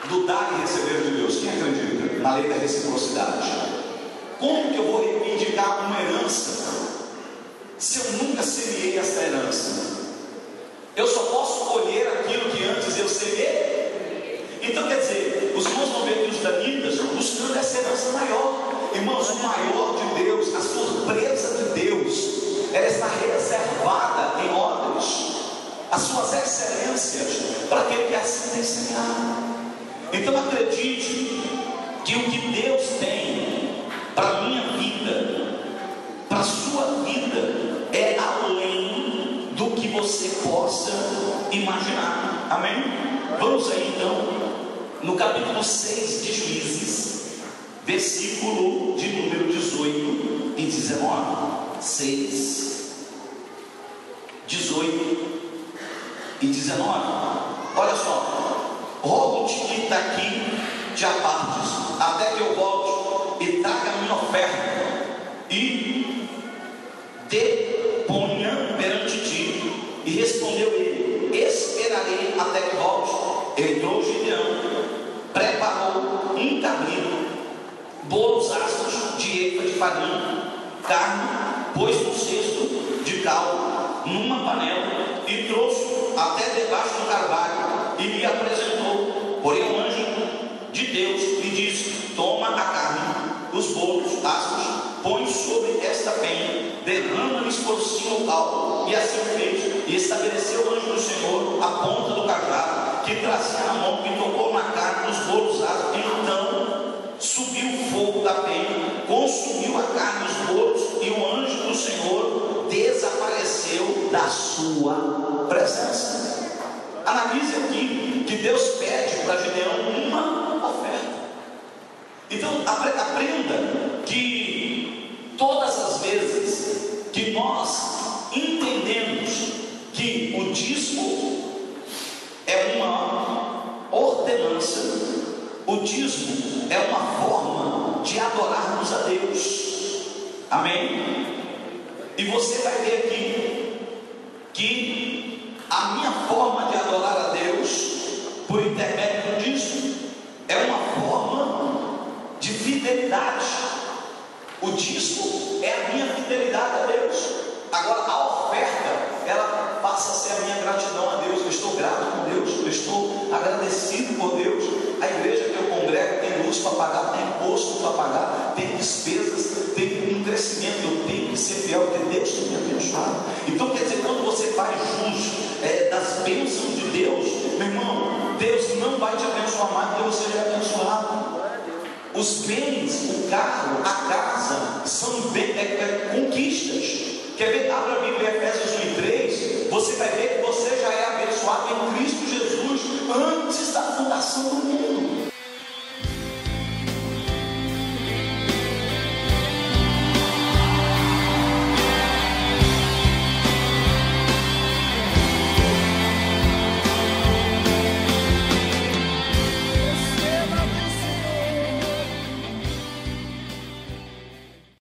do dar e receber de Deus? Quem acredita na lei da reciprocidade? Como que eu vou reivindicar pegar uma herança se eu nunca semeei essa herança? Eu só posso colher aquilo que antes eu semeei. Então quer dizer, os irmãos vão ver que os danitas buscando essa herança maior. Irmãos, o maior de Deus, a surpresa de Deus, ela está reservada em odres, as suas excelências, para aquele que assim tem semeado. Então acredite que o que Deus tem para a minha vida, para a sua vida, é além do que você possa imaginar. Amém? Vamos aí então no capítulo 6 de Juízes, versículo de número 18 e 19. 6, 18 e 19. Olha só: rogo-te que daqui te apartes, até que eu volte e traga a minha oferta e deponha perante ti. E respondeu ele: esperarei até que volte. Entrou Gideão, preparou um cabrito, bolos astos de efa de farinha, carne, pôs no cesto de caldo, numa panela, e trouxe até debaixo do carvalho, e lhe apresentou. Porém o anjo de Deus lhe disse: toma a carne, os bolos astos, põe sobre esta penha, derrama-lhes por cima o caldo. E assim fez, e estabeleceu o anjo do Senhor a ponta do cajado que trazia na mão, e tocou na carne dos bolos astos. Então subiu o fogo da penha, consumiu a carne dos bolos, e o anjo do Senhor desapareceu da sua presença. Analise aqui que Deus pede para Gideão uma oferta. Então aprenda que todas as vezes que nós entendemos que o dízimo é uma ordenança, o dízimo é uma forma de adorarmos a Deus. Amém? E você vai ver aqui que a minha forma de adorar a Deus, por intermédio do dízimo, é uma forma de fidelidade. O dízimo é a minha fidelidade a Deus. Agora a oferta, ela passa a ser a minha gratidão a Deus. Eu estou grato com Deus, eu estou agradecido por Deus. A igreja que eu congrego tem luz para pagar, tem imposto para pagar, tem despesas, tem um crescimento. Eu tenho que ser fiel, porque Deus tem me abençoado. Então quer dizer, quando você faz jus das bênçãos de Deus, meu irmão, Deus não vai te abençoar mais do que você já é abençoado. Os bens, o carro, a casa, são conquistas. Quer ver? Abra a Bíblia em Efésios 1:3. Você vai ver que você já é abençoado em Cristo Jesus antes da fundação do mundo.